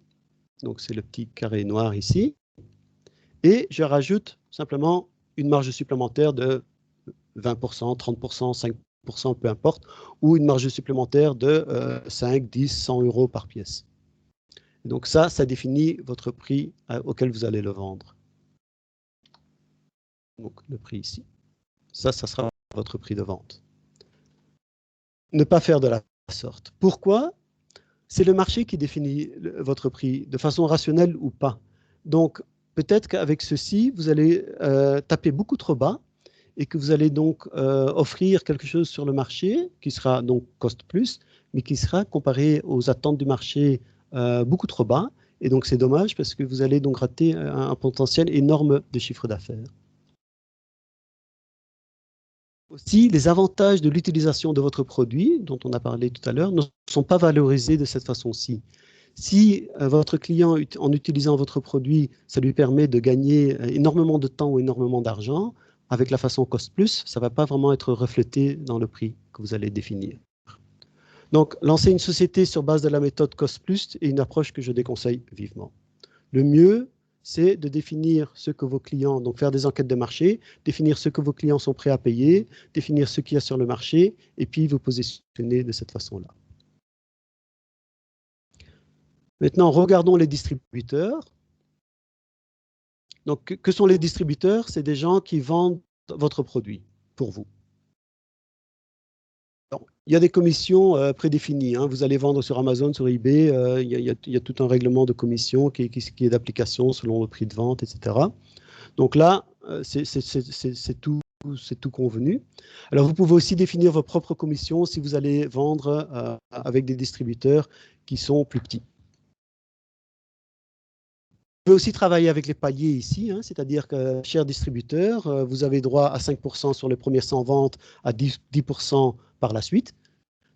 Speaker 1: Donc, c'est le petit carré noir ici. Et je rajoute simplement une marge supplémentaire de 20%, 30%, 5%, peu importe, ou une marge supplémentaire de 5, 10, 100 € par pièce. Donc ça définit votre prix auquel vous allez le vendre. Donc le prix ici. Ça sera votre prix de vente. Ne pas faire de la sorte. Pourquoi? C'est le marché qui définit votre prix, de façon rationnelle ou pas. Donc peut-être qu'avec ceci, vous allez taper beaucoup trop bas et que vous allez donc offrir quelque chose sur le marché qui sera donc cost plus, mais qui sera comparé aux attentes du marché beaucoup trop bas. Et donc, c'est dommage parce que vous allez donc rater un potentiel énorme de chiffre d'affaires. Aussi, les avantages de l'utilisation de votre produit, dont on a parlé tout à l'heure, ne sont pas valorisés de cette façon-ci. Si votre client, en utilisant votre produit, ça lui permet de gagner énormément de temps ou énormément d'argent, avec la façon cost plus, ça ne va pas vraiment être reflété dans le prix que vous allez définir. Donc, lancer une société sur base de la méthode cost plus est une approche que je déconseille vivement. Le mieux, c'est de définir ce que vos clients, donc faire des enquêtes de marché, définir ce que vos clients sont prêts à payer, définir ce qu'il y a sur le marché, et puis vous positionner de cette façon-là. Maintenant, regardons les distributeurs. Donc, que sont les distributeurs? C'est des gens qui vendent votre produit pour vous. Alors, il y a des commissions prédéfinies. Hein. Vous allez vendre sur Amazon, sur eBay, il y a tout un règlement de commission qui est d'application selon le prix de vente, etc. Donc là, c'est tout convenu. Alors, vous pouvez aussi définir vos propres commissions si vous allez vendre avec des distributeurs qui sont plus petits. Vous pouvez aussi travailler avec les paliers ici, hein, c'est-à-dire que, cher distributeur, vous avez droit à 5% sur les premières 100 ventes, à 10% par la suite.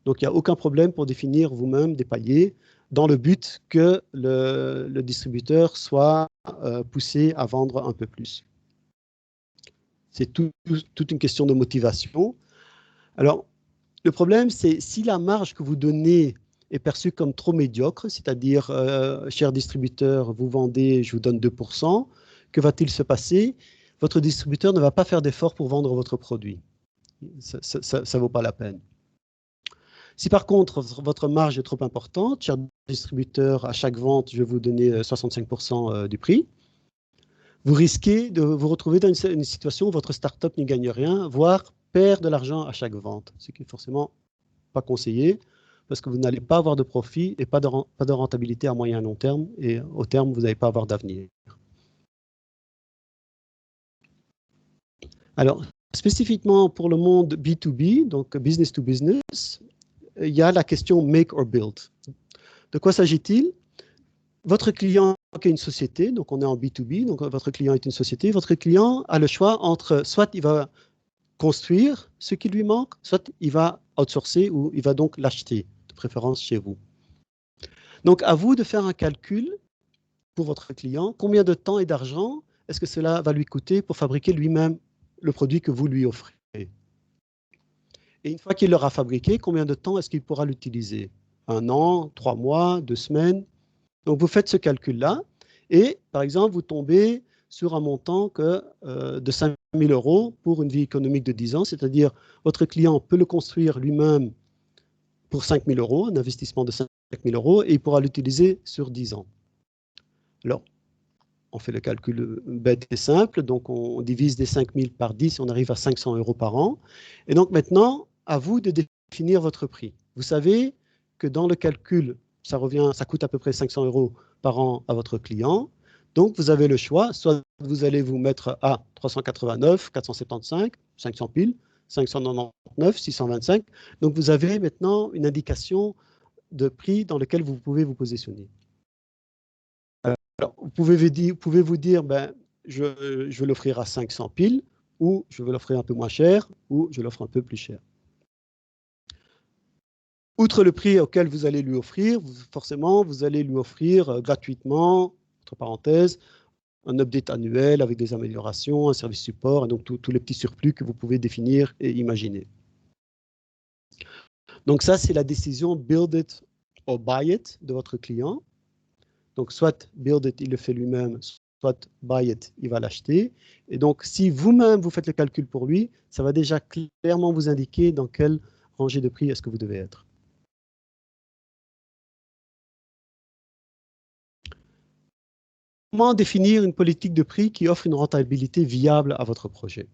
Speaker 1: Donc, il n'y a aucun problème pour définir vous-même des paliers dans le but que le distributeur soit poussé à vendre un peu plus. C'est toute une question de motivation. Alors, le problème, c'est si la marge que vous donnez est perçue comme trop médiocre, c'est-à-dire, cher distributeur, vous vendez, je vous donne 2%, que va-t-il se passer? Votre distributeur ne va pas faire d'effort pour vendre votre produit. Ça ne vaut pas la peine. Si par contre, votre marge est trop importante, cher distributeur, à chaque vente, je vais vous donner 65% du prix, vous risquez de vous retrouver dans une situation où votre start-up n'y gagne rien, voire perd de l'argent à chaque vente, ce qui est forcément pas conseillé, parce que vous n'allez pas avoir de profit et pas de rentabilité à moyen et long terme, et au terme, vous n'allez pas avoir d'avenir. Alors, spécifiquement pour le monde B2B, donc business to business, il y a la question make or build. De quoi s'agit-il? Votre client est une société, donc on est en B2B, donc votre client est une société. Votre client a le choix entre soit il va construire ce qui lui manque, soit il va outsourcer ou il va donc l'acheter, de préférence chez vous. Donc à vous de faire un calcul pour votre client, combien de temps et d'argent est-ce que cela va lui coûter pour fabriquer lui-même le produit que vous lui offrez? Et une fois qu'il l'aura fabriqué, combien de temps est-ce qu'il pourra l'utiliser? 1 an, 3 mois, 2 semaines? Donc, vous faites ce calcul-là et, par exemple, vous tombez sur un montant de 5 000 € pour une vie économique de 10 ans, c'est-à-dire votre client peut le construire lui-même pour 5 000 €, un investissement de 5 000 € et il pourra l'utiliser sur 10 ans. Alors, on fait le calcul bête et simple, donc on divise les 5 000 par 10, on arrive à 500 € par an. Et donc maintenant, à vous de définir votre prix. Vous savez que dans le calcul, ça coûte à peu près 500 € par an à votre client. Donc vous avez le choix, soit vous allez vous mettre à 389, 475, 500 piles, 599, 625. Donc vous avez maintenant une indication de prix dans lequel vous pouvez vous positionner. Alors, vous pouvez vous dire, ben, je vais l'offrir à 500 piles, ou je vais l'offrir un peu moins cher, ou je l'offre un peu plus cher. Outre le prix auquel vous allez lui offrir, forcément, vous allez lui offrir gratuitement, entre parenthèses, un update annuel avec des améliorations, un service support, et donc tous les petits surplus que vous pouvez définir et imaginer. Donc ça, c'est la décision build it or buy it de votre client. Donc, soit build it, il le fait lui-même, soit buy it, il va l'acheter. Et donc, si vous-même, vous faites le calcul pour lui, ça va déjà clairement vous indiquer dans quelle rangée de prix est-ce que vous devez être. Comment définir une politique de prix qui offre une rentabilité viable à votre projet?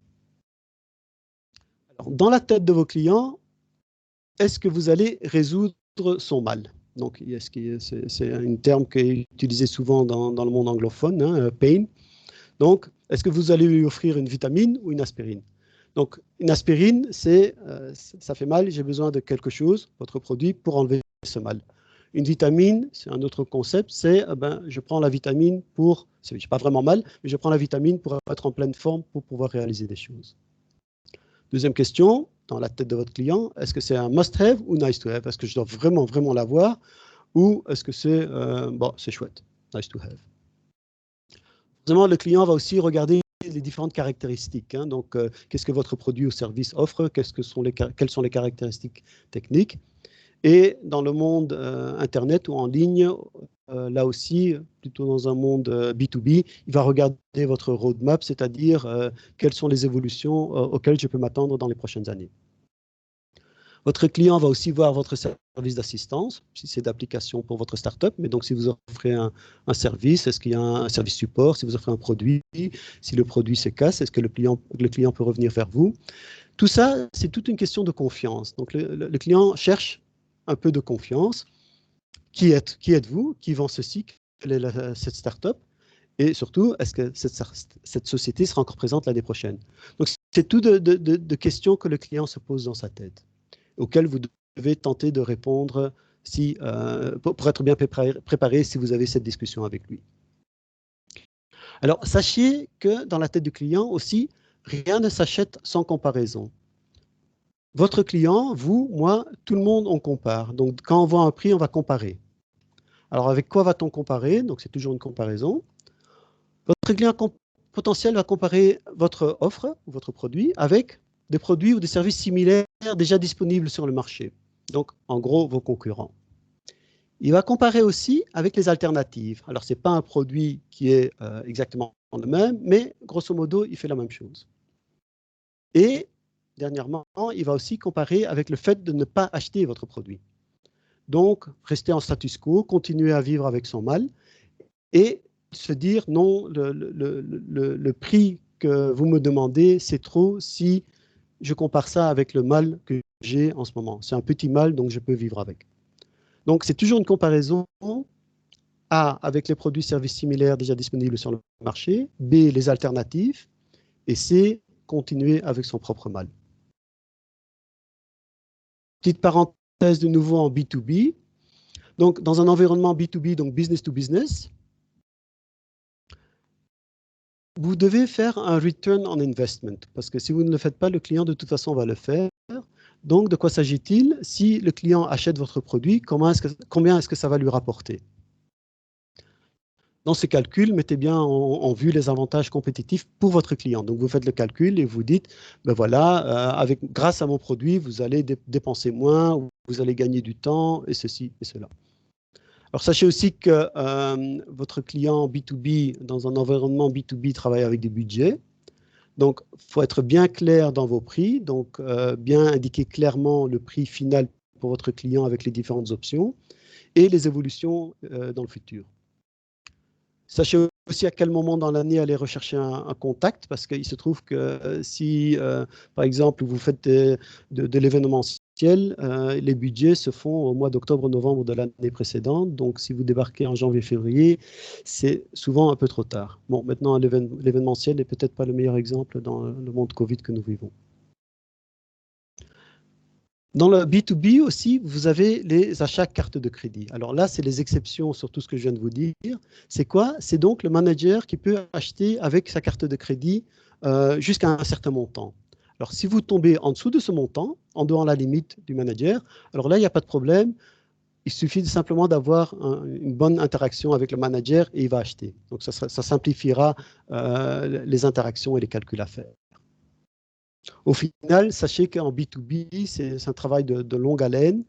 Speaker 1: Alors, dans la tête de vos clients, est-ce que vous allez résoudre son mal? Donc, c'est un terme qui est utilisé souvent dans le monde anglophone, hein, pain. Donc, est-ce que vous allez lui offrir une vitamine ou une aspirine? Donc, une aspirine, ça fait mal, j'ai besoin de quelque chose, votre produit, pour enlever ce mal. Une vitamine, c'est un autre concept, c'est je prends la vitamine pour, c'est pas vraiment mal, mais je prends la vitamine pour être en pleine forme pour pouvoir réaliser des choses. Deuxième question, dans la tête de votre client, est-ce que c'est un must-have ou nice-to-have? Est-ce que je dois vraiment, vraiment l'avoir ou est-ce que c'est, c'est chouette, nice to have? Forcément, le client va aussi regarder les différentes caractéristiques. Hein. Donc, qu'est-ce que votre produit ou service offre? Quelles sont les caractéristiques techniques? Et dans le monde Internet ou en ligne, là aussi, plutôt dans un monde B2B, il va regarder votre roadmap, c'est-à-dire quelles sont les évolutions auxquelles je peux m'attendre dans les prochaines années. Votre client va aussi voir votre service d'assistance, si c'est d'application pour votre startup. Mais donc, si vous offrez un service, est-ce qu'il y a un service support? Si vous offrez un produit, si le produit se casse, est-ce que le client peut revenir vers vous? Tout ça, c'est toute une question de confiance. Donc, le client cherche un peu de confiance. Qui êtes-vous? Qui vend ceci? Quelle est cette startup? Et surtout, est-ce que cette société sera encore présente l'année prochaine? Donc, c'est tout de questions que le client se pose dans sa tête, auxquelles vous devez tenter de répondre pour être bien préparé si vous avez cette discussion avec lui. Alors, sachez que dans la tête du client aussi, rien ne s'achète sans comparaison. Votre client, vous, moi, tout le monde, on compare. Donc, quand on voit un prix, on va comparer. Alors, avec quoi va-t-on comparer? Donc, c'est toujours une comparaison. Votre client potentiel va comparer votre offre ou votre produit avec des produits ou des services similaires déjà disponibles sur le marché. Donc, en gros, vos concurrents. Il va comparer aussi avec les alternatives. Alors, ce n'est pas un produit qui est exactement le même, mais grosso modo, il fait la même chose. Et, dernièrement, il va aussi comparer avec le fait de ne pas acheter votre produit. Donc, rester en status quo, continuer à vivre avec son mal et se dire non, le prix que vous me demandez, c'est trop si je compare ça avec le mal que j'ai en ce moment. C'est un petit mal, donc je peux vivre avec. Donc, c'est toujours une comparaison A, avec les produits services similaires déjà disponibles sur le marché, B, les alternatives, et C, continuer avec son propre mal. Petite parenthèse de nouveau en B2B. Donc, dans un environnement B2B, donc business to business, vous devez faire un return on investment, parce que si vous ne le faites pas, le client de toute façon va le faire. Donc, de quoi s'agit-il? Si le client achète votre produit, combien est-ce que ça va lui rapporter? Dans ces calculs, mettez bien en vue les avantages compétitifs pour votre client. Donc, vous faites le calcul et vous dites, ben voilà, grâce à mon produit, vous allez dépenser moins, vous allez gagner du temps, et ceci et cela. Alors, sachez aussi que votre client B2B, dans un environnement B2B, travaille avec des budgets. Donc, il faut être bien clair dans vos prix, donc bien indiquer clairement le prix final pour votre client avec les différentes options et les évolutions dans le futur. Sachez aussi à quel moment dans l'année aller rechercher un contact, parce qu'il se trouve que si, par exemple, vous faites de l'événementiel, les budgets se font au mois d'octobre-novembre de l'année précédente. Donc, si vous débarquez en janvier-février, c'est souvent un peu trop tard. Bon, maintenant, l'événementiel n'est peut-être pas le meilleur exemple dans le monde Covid que nous vivons. Dans le B2B aussi, vous avez les achats carte de crédit. Alors là, c'est les exceptions sur tout ce que je viens de vous dire. C'est quoi? C'est donc le manager qui peut acheter avec sa carte de crédit jusqu'à un certain montant. Alors, si vous tombez en dessous de ce montant, en dehors de la limite du manager, alors là, il n'y a pas de problème. Il suffit simplement d'avoir une bonne interaction avec le manager et il va acheter. Donc, ça simplifiera les interactions et les calculs à faire. Au final, sachez qu'en B2B, c'est un travail de longue haleine.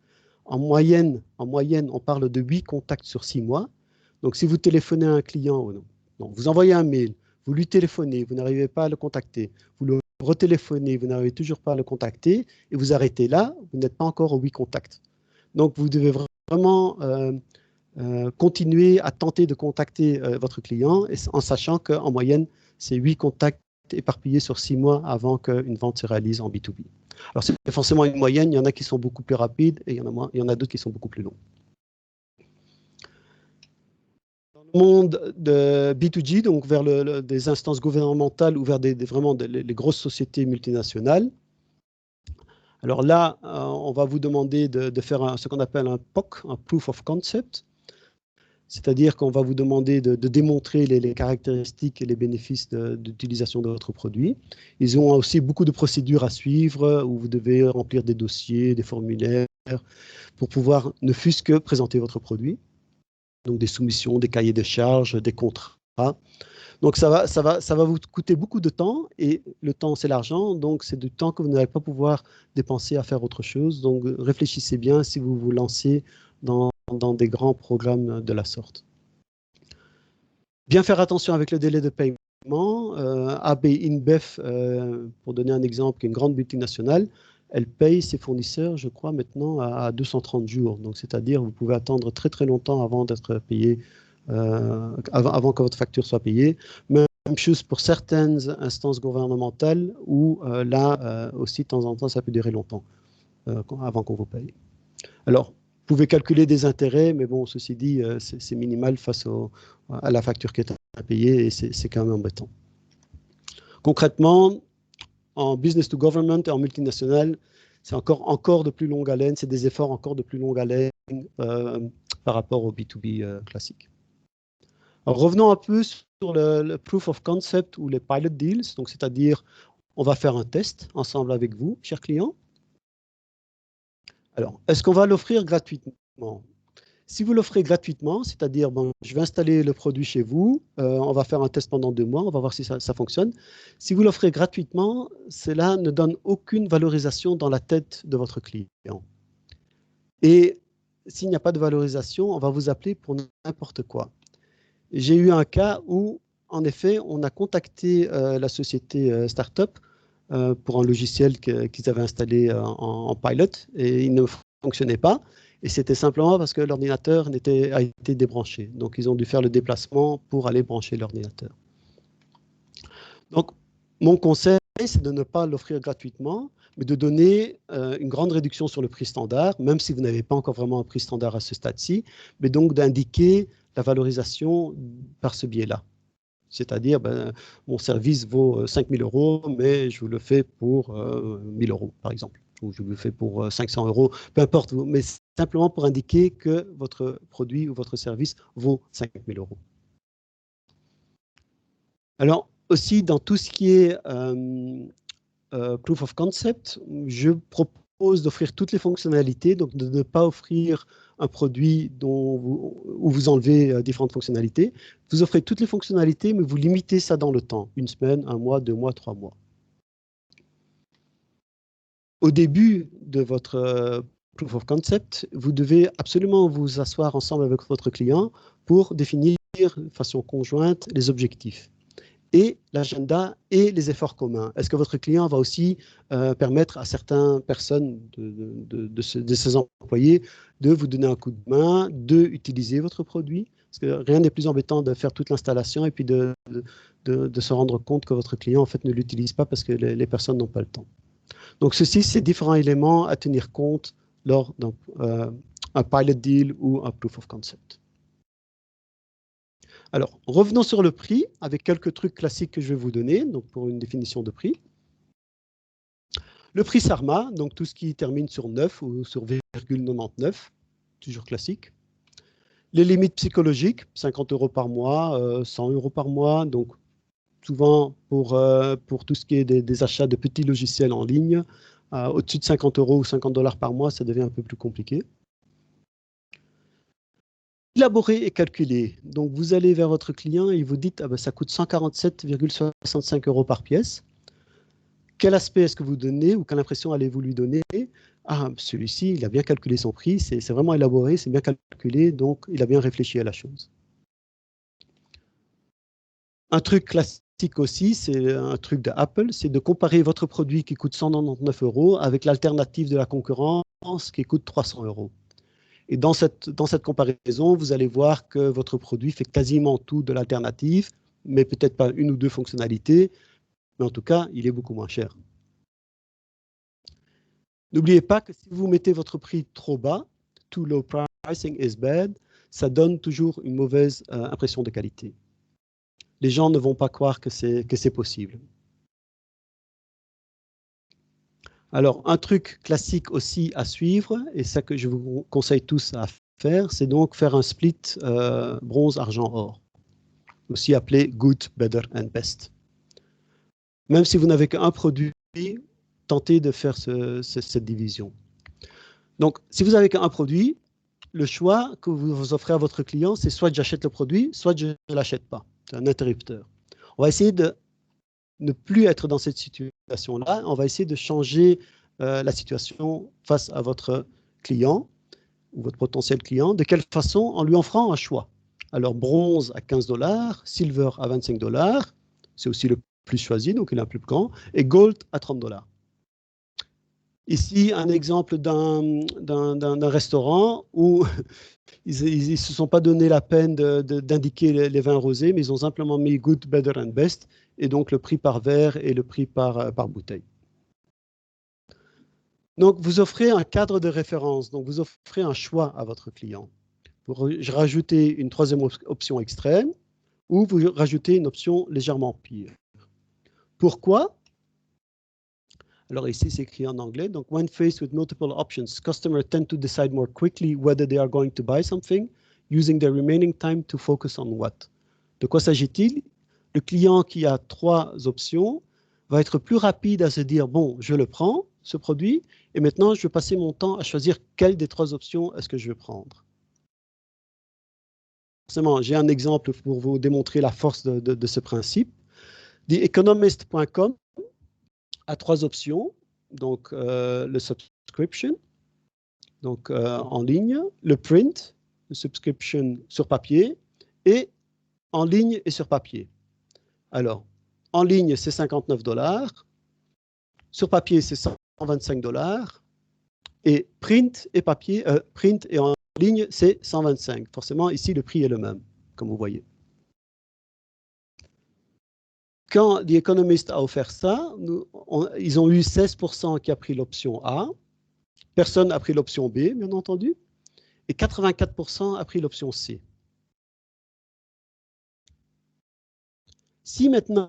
Speaker 1: En moyenne, on parle de 8 contacts sur 6 mois. Donc, si vous téléphonez à un client, non, vous envoyez un mail, vous lui téléphonez, vous n'arrivez pas à le contacter, vous le retéléphonez, vous n'arrivez toujours pas à le contacter, et vous arrêtez là, vous n'êtes pas encore aux 8 contacts. Donc, vous devez vraiment continuer à tenter de contacter votre client en sachant qu'en moyenne, c'est 8 contacts éparpillés sur 6 mois avant qu'une vente se réalise en B2B. Alors, c'est forcément une moyenne. Il y en a qui sont beaucoup plus rapides et il y en a d'autres qui sont beaucoup plus longs. Dans le monde de B2G, donc vers des instances gouvernementales ou vers vraiment les grosses sociétés multinationales, alors là, on va vous demander de faire ce qu'on appelle un POC, un Proof of Concept. C'est-à-dire qu'on va vous demander de démontrer les caractéristiques et les bénéfices d'utilisation de votre produit. Ils ont aussi beaucoup de procédures à suivre où vous devez remplir des dossiers, des formulaires pour pouvoir ne fût-ce que présenter votre produit. Donc des soumissions, des cahiers de charges, des contrats. Donc ça va vous coûter beaucoup de temps et le temps c'est l'argent, donc c'est du temps que vous n'allez pas pouvoir dépenser à faire autre chose. Donc réfléchissez bien si vous vous lancez dans des grands programmes de la sorte. Bien faire attention avec le délai de paiement. AB InBev, pour donner un exemple, qui est une grande multinationale, elle paye ses fournisseurs, je crois, maintenant à 230 jours. Donc, c'est-à-dire, vous pouvez attendre très, très longtemps avant d'être payé, avant que votre facture soit payée. Même chose pour certaines instances gouvernementales où, là aussi, de temps en temps, ça peut durer longtemps avant qu'on vous paye. Alors, vous pouvez calculer des intérêts, mais bon, ceci dit, c'est minimal face à la facture qui est à payer et c'est quand même embêtant. Concrètement, en business to government et en multinational, c'est encore de plus longue haleine, c'est des efforts encore de plus longue haleine par rapport au B2B classique. Alors, revenons un peu sur le proof of concept ou les pilot deals, donc c'est-à-dire on va faire un test ensemble avec vous, chers clients. Alors, est-ce qu'on va l'offrir gratuitement? Si vous l'offrez gratuitement, c'est-à-dire, bon, je vais installer le produit chez vous, on va faire un test pendant 2 mois, on va voir si ça fonctionne. Si vous l'offrez gratuitement, cela ne donne aucune valorisation dans la tête de votre client. Et s'il n'y a pas de valorisation, on va vous appeler pour n'importe quoi. J'ai eu un cas où, en effet, on a contacté la société Startup pour un logiciel qu'ils avaient installé en pilot et il ne fonctionnait pas. Et c'était simplement parce que l'ordinateur a été débranché. Donc, ils ont dû faire le déplacement pour aller brancher l'ordinateur. Donc, mon conseil, c'est de ne pas l'offrir gratuitement, mais de donner une grande réduction sur le prix standard, même si vous n'avez pas encore vraiment un prix standard à ce stade-ci, mais donc d'indiquer la valorisation par ce biais-là. C'est-à-dire, ben, mon service vaut 5 000 €, mais je vous le fais pour 1 000 €, par exemple, ou je vous le fais pour 500 €, peu importe, mais simplement pour indiquer que votre produit ou votre service vaut 5 000 €. Alors, aussi, dans tout ce qui est proof of concept, je propose d'offrir toutes les fonctionnalités, donc de ne pas offrir un produit où vous enlevez différentes fonctionnalités. Vous offrez toutes les fonctionnalités, mais vous limitez ça dans le temps, 1 semaine, 1 mois, 2 mois, 3 mois. Au début de votre proof of concept, vous devez absolument vous asseoir ensemble avec votre client pour définir de façon conjointe les objectifs et l'agenda et les efforts communs. Est-ce que votre client va aussi permettre à certaines personnes de ses employés de vous donner un coup de main, d'utiliser votre produit? Parce que rien n'est plus embêtant de faire toute l'installation et puis de se rendre compte que votre client en fait ne l'utilise pas parce que les personnes n'ont pas le temps. Donc ceci, c'est différents éléments à tenir compte lors d'un pilot deal ou un proof of concept. Alors, revenons sur le prix avec quelques trucs classiques que je vais vous donner donc pour une définition de prix. Le prix SARMA, donc tout ce qui termine sur 9 ou sur 0,99, toujours classique. Les limites psychologiques, 50 € par mois, 100 € par mois, donc souvent pour tout ce qui est des achats de petits logiciels en ligne, au-dessus de 50 € ou 50 $ par mois, ça devient un peu plus compliqué. Élaborer et calculer. Donc, vous allez vers votre client et vous dites, ah ben, ça coûte 147,65 € par pièce. Quel aspect est-ce que vous donnez ou quelle impression allez-vous lui donner? Ah, celui-ci, il a bien calculé son prix, c'est vraiment élaboré, c'est bien calculé, donc il a bien réfléchi à la chose. Un truc classique aussi, c'est un truc d'Apple, c'est de comparer votre produit qui coûte 199 € avec l'alternative de la concurrence qui coûte 300 €. Et dans cette comparaison, vous allez voir que votre produit fait quasiment tout de l'alternative, mais peut-être pas une ou deux fonctionnalités, mais en tout cas, il est beaucoup moins cher. N'oubliez pas que si vous mettez votre prix trop bas, too low pricing is bad, ça donne toujours une mauvaise impression de qualité. Les gens ne vont pas croire que c'est possible. Alors, un truc classique aussi à suivre, et ça que je vous conseille tous à faire, c'est donc faire un split bronze, argent, or, aussi appelé good, better and best. Même si vous n'avez qu'un produit, tentez de faire cette division. Donc, si vous n'avez qu'un produit, le choix que vous offrez à votre client, c'est soit j'achète le produit, soit je ne l'achète pas. C'est un interrupteur. On va essayer de ne plus être dans cette situation-là. On va essayer de changer la situation face à votre client ou votre potentiel client. De quelle façon? En lui offrant un choix. Alors, bronze à 15 $, silver à 25 $, c'est aussi le plus choisi, donc il est un plus grand, et gold à 30 $. Ici, un exemple d'un restaurant où ils ne se sont pas donné la peine d'indiquer les vins rosés, mais ils ont simplement mis good, better and best, et donc le prix par verre et le prix par bouteille. Donc, vous offrez un cadre de référence, donc vous offrez un choix à votre client. Vous rajoutez une troisième option extrême ou vous rajoutez une option légèrement pire. Pourquoi? Alors ici, c'est écrit en anglais. Donc, when faced with multiple options, customers tend to decide more quickly whether they are going to buy something, using their remaining time to focus on what. De quoi s'agit-il? Le client qui a trois options va être plus rapide à se dire, bon, je le prends, ce produit, et maintenant, je vais passer mon temps à choisir quelle des trois options est-ce que je vais prendre. Forcément, j'ai un exemple pour vous démontrer la force de ce principe. TheEconomist.com a trois options. Donc, le subscription, donc en ligne, le print, le subscription sur papier, et en ligne et sur papier. Alors, en ligne, c'est 59 $, sur papier, c'est 125 $, et print et en ligne, c'est 125. Forcément, ici, le prix est le même, comme vous voyez. Quand The Economist a offert ça, ils ont eu 16% qui a pris l'option A, personne n'a pris l'option B, bien entendu, et 84% a pris l'option C. Si maintenant,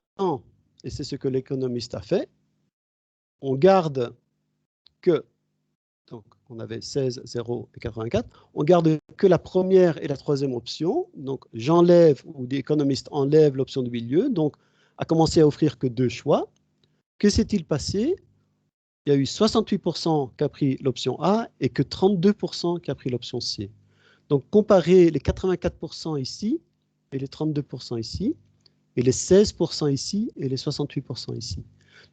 Speaker 1: et c'est ce que l'économiste a fait, on garde que, donc on avait 16, 0 et 84, on garde que la première et la troisième option, donc j'enlève, ou l'économiste enlève l'option du milieu, donc a commencé à offrir que deux choix. Que s'est-il passé? Il y a eu 68% qui a pris l'option A et que 32% qui a pris l'option C. Donc comparez les 84% ici et les 32% ici, et les 16% ici et les 68% ici.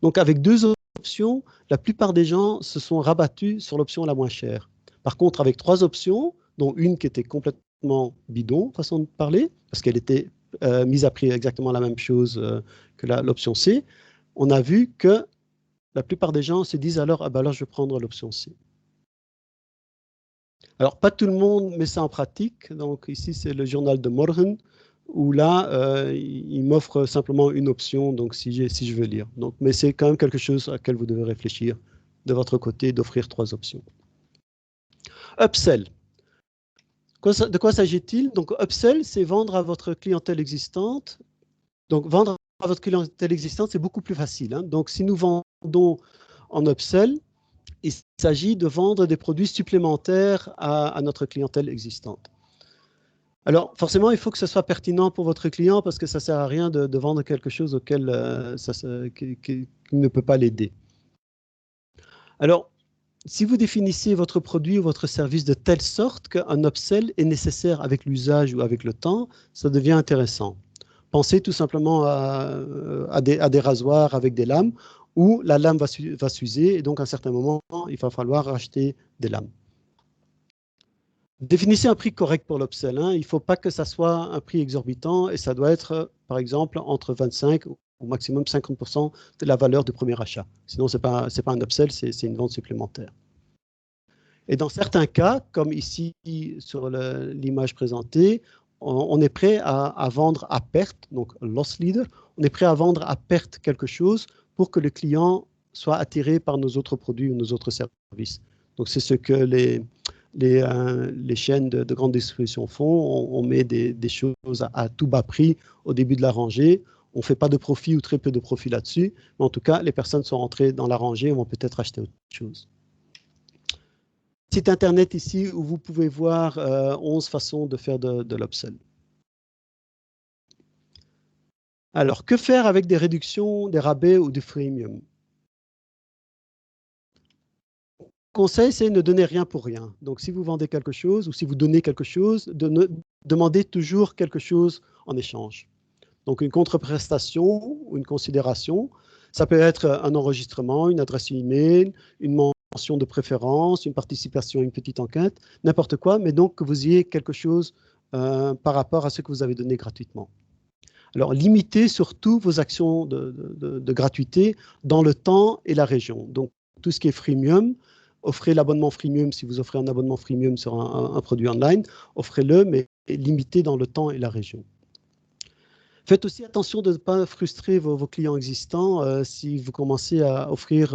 Speaker 1: Donc avec deux options, la plupart des gens se sont rabattus sur l'option la moins chère. Par contre, avec trois options, dont une qui était complètement bidon, façon de parler, parce qu'elle était mise à prix exactement la même chose que l'option C, on a vu que la plupart des gens se disent alors, ah ben alors je vais prendre l'option C. Alors, pas tout le monde met ça en pratique. Donc, ici, c'est le journal de Morgen, où là, il m'offre simplement une option, donc si je veux lire. Donc, mais c'est quand même quelque chose à laquelle vous devez réfléchir de votre côté, d'offrir trois options. Upsell. De quoi s'agit-il? Donc, upsell, c'est vendre à votre clientèle existante. Donc, vendre à votre clientèle existante, c'est beaucoup plus facile. Hein. Donc, si nous vendons en upsell, il s'agit de vendre des produits supplémentaires à notre clientèle existante. Alors, forcément, il faut que ce soit pertinent pour votre client parce que ça ne sert à rien de vendre quelque chose auquel qui ne peut pas l'aider. Alors, si vous définissez votre produit ou votre service de telle sorte qu'un upsell est nécessaire avec l'usage ou avec le temps, ça devient intéressant. Pensez tout simplement à des rasoirs avec des lames où la lame va s'user et donc à un certain moment, il va falloir racheter des lames. Définissez un prix correct pour l'upsell. Hein. Il ne faut pas que ça soit un prix exorbitant et ça doit être, par exemple, entre 25 au maximum 50% de la valeur du premier achat. Sinon, ce n'est pas un upsell, c'est une vente supplémentaire. Et dans certains cas, comme ici sur l'image présentée, on est prêt à vendre à perte, donc loss leader, on est prêt à vendre à perte quelque chose pour que le client soit attiré par nos autres produits ou nos autres services. Donc c'est ce que les chaînes de grande distribution font. On met des choses à tout bas prix au début de la rangée. On ne fait pas de profit ou très peu de profit là-dessus. Mais en tout cas, les personnes sont rentrées dans la rangée et vont peut-être acheter autre chose. Site internet ici où vous pouvez voir 11 façons de faire de l'upsell. Alors, que faire avec des réductions, des rabais ou du freemium? Conseil, c'est ne donner rien pour rien. Donc, si vous vendez quelque chose ou si vous donnez quelque chose, demandez toujours quelque chose en échange. Donc, une contreprestation ou une considération, ça peut être un enregistrement, une adresse email, une mention de préférence, une participation à une petite enquête, n'importe quoi, mais donc que vous ayez quelque chose par rapport à ce que vous avez donné gratuitement. Alors, limitez surtout vos actions de gratuité dans le temps et la région. Donc, tout ce qui est freemium, offrez l'abonnement freemium si vous offrez un abonnement freemium sur un produit online, offrez-le, mais limitez dans le temps et la région. Faites aussi attention de ne pas frustrer vos clients existants si vous commencez à offrir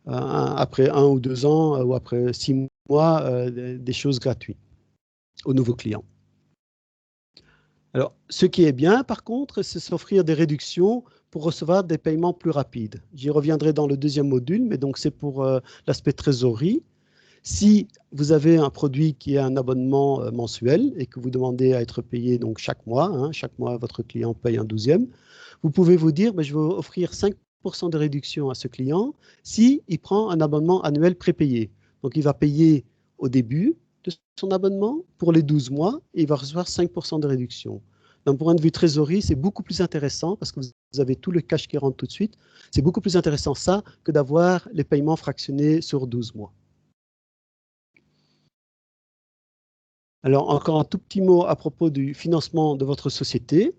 Speaker 1: après 1 ou 2 ans ou après 6 mois des choses gratuites aux nouveaux clients. Alors, ce qui est bien, par contre, c'est s'offrir des réductions pour recevoir des paiements plus rapides. J'y reviendrai dans le deuxième module, mais donc c'est pour l'aspect trésorerie. Si vous avez un produit qui est un abonnement mensuel et que vous demandez à être payé donc chaque mois, chaque mois votre client paye un 12e, vous pouvez vous dire, je vais offrir 5% de réduction à ce client s'il prend un abonnement annuel prépayé. Donc il va payer au début de son abonnement pour les 12 mois et il va recevoir 5% de réduction. D'un point de vue trésorerie, c'est beaucoup plus intéressant parce que vous avez tout le cash qui rentre tout de suite. C'est beaucoup plus intéressant ça que d'avoir les paiements fractionnés sur 12 mois. Alors, encore un tout petit mot à propos du financement de votre société.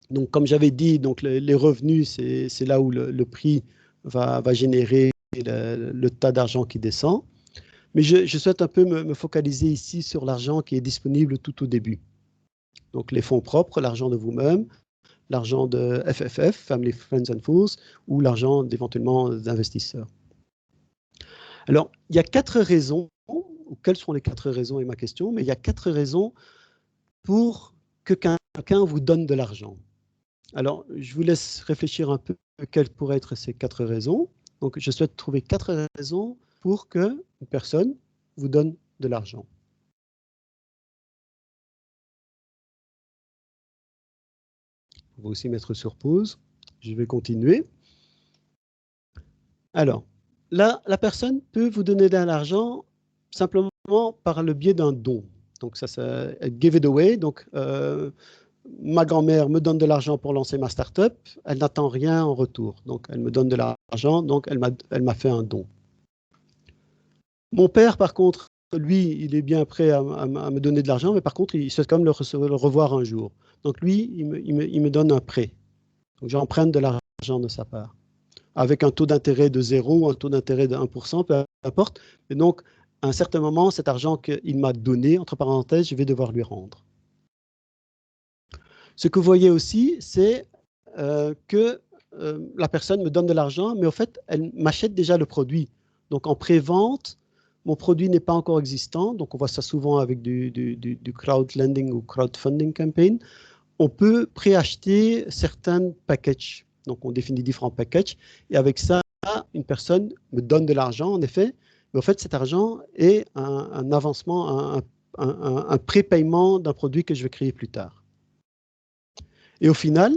Speaker 1: Donc, comme j'avais dit, donc les revenus, c'est là où le prix va générer le tas d'argent qui descend. Mais je souhaite un peu me focaliser ici sur l'argent qui est disponible tout au début. Donc, les fonds propres, l'argent de vous-même, l'argent de FFF, Family, Friends and Fools, ou l'argent d'éventuellement d'investisseurs. Alors, il y a 4 raisons, ou quelles sont les 4 raisons est ma question, mais il y a 4 raisons pour que quelqu'un vous donne de l'argent. Alors, je vous laisse réfléchir un peu quelles pourraient être ces 4 raisons. Donc, je souhaite trouver 4 raisons pour qu'une personne vous donne de l'argent. On va aussi mettre sur pause. Je vais continuer. Alors, là, la personne peut vous donner de l'argent simplement par le biais d'un don. Donc, ça, c'est give it away. Donc, ma grand-mère me donne de l'argent pour lancer ma start-up. Elle n'attend rien en retour. Donc, elle me donne de l'argent. Donc, elle m'a fait un don. Mon père, par contre, lui, il est bien prêt à me donner de l'argent, mais par contre, il souhaite quand même le revoir un jour. Donc, lui, il me donne un prêt. Donc, j'emprunte de l'argent de sa part, avec un taux d'intérêt de 0 ou un taux d'intérêt de 1%, peu importe. Et donc, à un certain moment, cet argent qu'il m'a donné, entre parenthèses, je vais devoir lui rendre. Ce que vous voyez aussi, c'est que la personne me donne de l'argent, mais au fait, elle m'achète déjà le produit. Donc, en pré-vente, mon produit n'est pas encore existant. Donc, on voit ça souvent avec du crowdlending ou crowdfunding campaign. On peut préacheter certains packages. Donc, on définit différents packages. Et avec ça, une personne me donne de l'argent, en effet. Mais au fait, cet argent est un avancement, un prépaiement d'un produit que je vais créer plus tard. Et au final,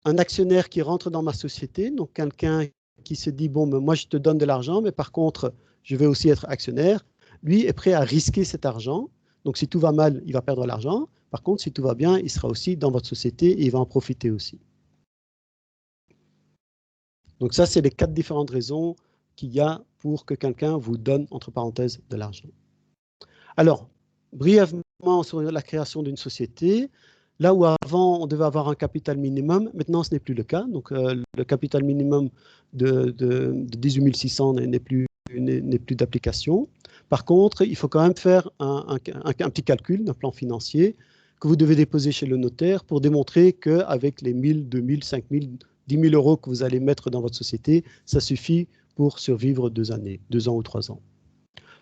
Speaker 1: un actionnaire qui rentre dans ma société, donc quelqu'un qui se dit, bon, moi, je te donne de l'argent, mais par contre, je vais aussi être actionnaire, lui est prêt à risquer cet argent. Donc, si tout va mal, il va perdre l'argent. Par contre, si tout va bien, il sera aussi dans votre société et il va en profiter aussi. Donc, ça, c'est les 4 différentes raisons qu'il y a pour que quelqu'un vous donne, entre parenthèses, de l'argent. Alors, brièvement sur la création d'une société, là où avant, on devait avoir un capital minimum, maintenant, ce n'est plus le cas. Donc, le capital minimum de 18 600 n'est plus d'application. Par contre, il faut quand même faire un petit calcul d'un plan financier que vous devez déposer chez le notaire pour démontrer qu'avec les 1 000, 2 000, 5 000, 10 000 euros que vous allez mettre dans votre société, ça suffit pour survivre 2 années, 2 ans ou 3 ans.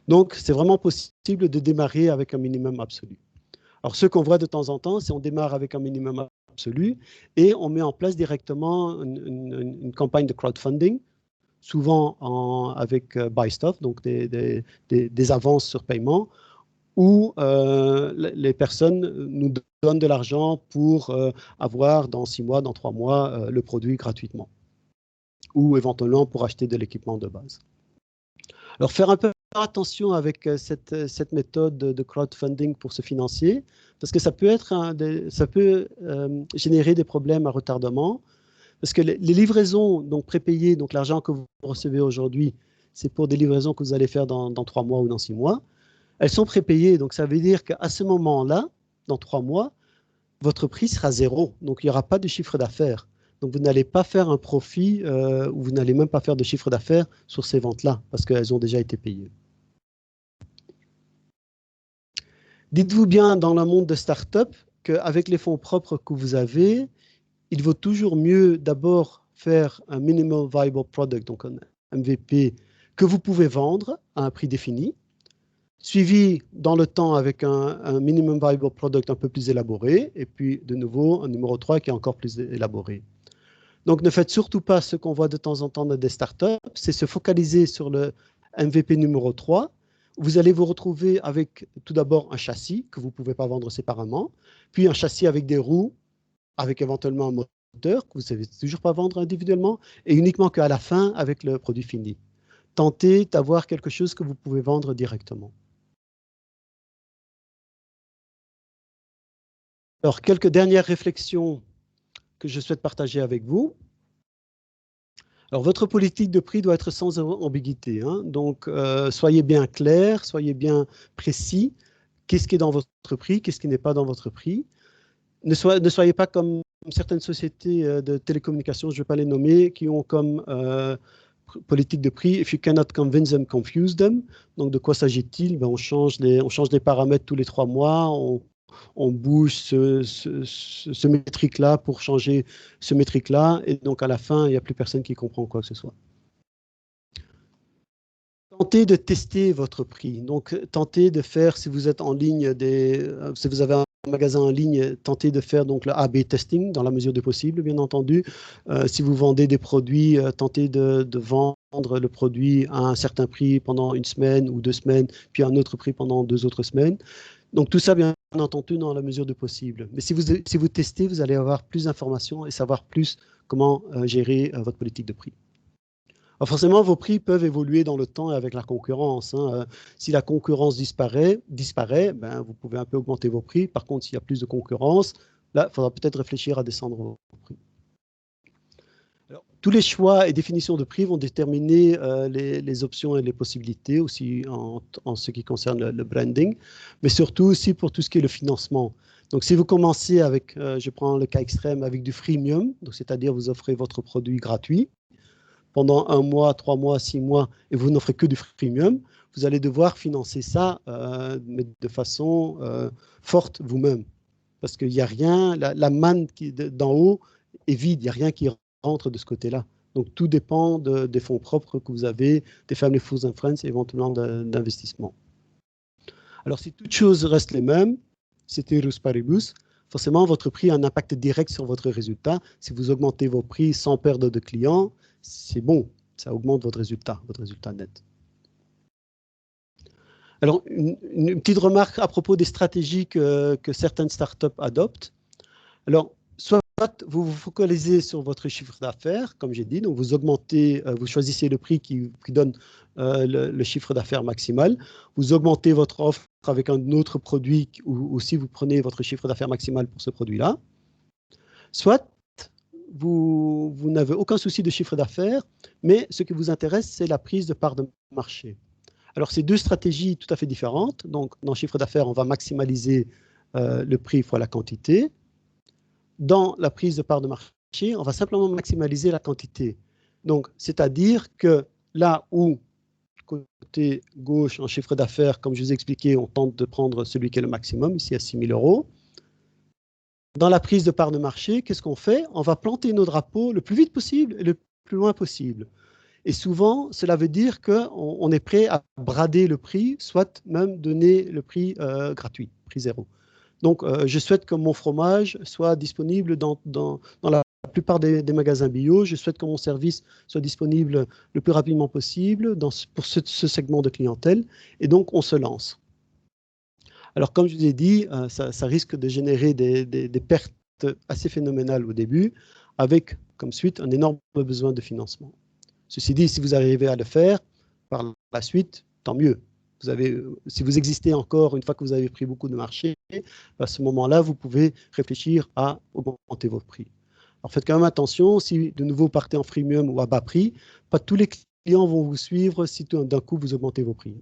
Speaker 1: Donc, c'est vraiment possible de démarrer avec un minimum absolu. Alors, ce qu'on voit de temps en temps, c'est qu'on démarre avec un minimum absolu et on met en place directement une campagne de crowdfunding, souvent avec buy stuff, donc des avances sur paiement, où les personnes nous donnent de l'argent pour avoir dans 6 mois, dans 3 mois, le produit gratuitement, ou éventuellement pour acheter de l'équipement de base. Alors, faire un peu attention avec cette méthode de crowdfunding pour se financer, parce que ça peut générer des problèmes à retardement, parce que les livraisons donc prépayées, donc l'argent que vous recevez aujourd'hui, c'est pour des livraisons que vous allez faire dans 3 mois ou dans 6 mois. Elles sont prépayées, donc ça veut dire qu'à ce moment-là, dans 3 mois, votre prix sera 0, donc il n'y aura pas de chiffre d'affaires. Donc, vous n'allez pas faire un profit ou vous n'allez même pas faire de chiffre d'affaires sur ces ventes-là parce qu'elles ont déjà été payées. Dites-vous bien dans le monde de start-up qu'avec les fonds propres que vous avez, il vaut toujours mieux d'abord faire un minimum viable product, donc un MVP, que vous pouvez vendre à un prix défini, suivi dans le temps avec un minimum viable product un peu plus élaboré, et puis de nouveau un numéro 3 qui est encore plus élaboré. Donc ne faites surtout pas ce qu'on voit de temps en temps dans des startups, c'est se focaliser sur le MVP numéro 3. Vous allez vous retrouver avec tout d'abord un châssis que vous ne pouvez pas vendre séparément, puis un châssis avec des roues, avec éventuellement un moteur que vous ne savez toujours pas vendre individuellement, et uniquement qu'à la fin avec le produit fini. Tentez d'avoir quelque chose que vous pouvez vendre directement. Alors, quelques dernières réflexions que je souhaite partager avec vous. Alors, votre politique de prix doit être sans ambiguïté. Hein. Donc, soyez bien clair, soyez bien précis. Qu'est-ce qui est dans votre prix, qu'est-ce qui n'est pas dans votre prix. Ne soyez pas comme certaines sociétés de télécommunications, je ne vais pas les nommer, qui ont comme politique de prix, if you cannot convince them, confuse them. Donc, de quoi s'agit-il? Ben, on change les paramètres tous les 3 mois, on bouge ce métrique-là pour changer ce métrique-là, et donc à la fin, il n'y a plus personne qui comprend quoi que ce soit. Tentez de tester votre prix. Donc, tentez de faire, si vous êtes en ligne, si vous avez un magasin en ligne, tentez de faire donc le A/B testing dans la mesure du possible, bien entendu. Si vous vendez des produits, tentez de vendre le produit à un certain prix pendant 1 semaine ou 2 semaines, puis à un autre prix pendant 2 autres semaines. Donc, tout ça, bien entendu, dans la mesure du possible. Mais si vous testez, vous allez avoir plus d'informations et savoir plus comment gérer votre politique de prix. Alors forcément, vos prix peuvent évoluer dans le temps et avec la concurrence. Hein. Si la concurrence disparaît, ben, vous pouvez un peu augmenter vos prix. Par contre, s'il y a plus de concurrence, là, il faudra peut-être réfléchir à descendre vos prix. Alors, tous les choix et définitions de prix vont déterminer les options et les possibilités, aussi en ce qui concerne le branding, mais surtout aussi pour tout ce qui est le financement. Donc, si vous commencez avec, je prends le cas extrême, avec du freemium, c'est-à-dire vous offrez votre produit gratuit, pendant 1 mois, 3 mois, 6 mois, et vous n'offrez que du freemium, vous allez devoir financer ça mais de façon forte vous-même. Parce qu'il n'y a rien, la manne d'en haut est vide, il n'y a rien qui rentre de ce côté-là. Donc tout dépend des fonds propres que vous avez, des Family Foods and Friends, et éventuellement d'investissement. Alors si toutes choses restent les mêmes, ceteris paribus, forcément votre prix a un impact direct sur votre résultat. Si vous augmentez vos prix sans perdre de clients, c'est bon, ça augmente votre résultat net. Alors, une petite remarque à propos des stratégies que certaines startups adoptent. Alors, soit vous vous focalisez sur votre chiffre d'affaires, comme j'ai dit, donc vous augmentez, vous choisissez le prix qui donne le chiffre d'affaires maximal, vous augmentez votre offre avec un autre produit ou si vous prenez votre chiffre d'affaires maximal pour ce produit-là, soit vous n'avez aucun souci de chiffre d'affaires, mais ce qui vous intéresse, c'est la prise de part de marché. Alors, c'est 2 stratégies tout à fait différentes. Donc, dans le chiffre d'affaires, on va maximaliser le prix fois la quantité. Dans la prise de part de marché, on va simplement maximaliser la quantité. Donc, c'est-à-dire que là où, côté gauche, en chiffre d'affaires, comme je vous ai expliqué, on tente de prendre celui qui est le maximum, ici à 6 000 €. Dans la prise de part de marché, qu'est-ce qu'on fait? On va planter nos drapeaux le plus vite possible et le plus loin possible. Et souvent, cela veut dire qu'on est prêt à brader le prix, soit même donner le prix gratuit, prix zéro. Donc, je souhaite que mon fromage soit disponible dans la plupart des magasins bio. Je souhaite que mon service soit disponible le plus rapidement possible pour ce segment de clientèle. Et donc, on se lance. Alors, comme je vous ai dit, ça risque de générer des pertes assez phénoménales au début, avec comme suite un énorme besoin de financement. Ceci dit, si vous arrivez à le faire, par la suite, tant mieux. Si vous existez encore, une fois que vous avez pris beaucoup de marché, à ce moment-là, vous pouvez réfléchir à augmenter vos prix. Alors faites quand même attention, si de nouveau partez en freemium ou à bas prix, pas tous les clients vont vous suivre si d'un coup vous augmentez vos prix.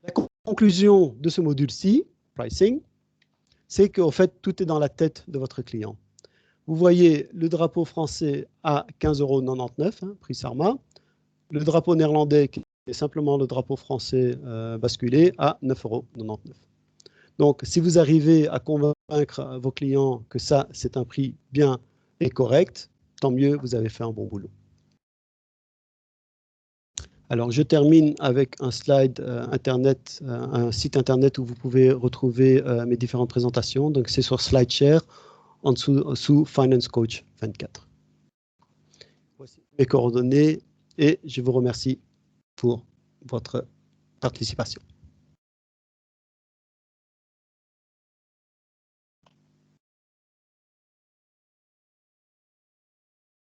Speaker 1: La conclusion de ce module-ci, pricing, c'est qu'en fait, tout est dans la tête de votre client. Vous voyez le drapeau français à 15,99 €, hein, prix Sarma. Le drapeau néerlandais, qui est simplement le drapeau français basculé, à 9,99 €. Donc, si vous arrivez à convaincre vos clients que ça, c'est un prix bien et correct, tant mieux, vous avez fait un bon boulot. Alors, je termine avec un slide internet, un site internet où vous pouvez retrouver mes différentes présentations. Donc, c'est sur SlideShare, en dessous, sous Finance Coach 24. Voici mes coordonnées et je vous remercie pour votre participation.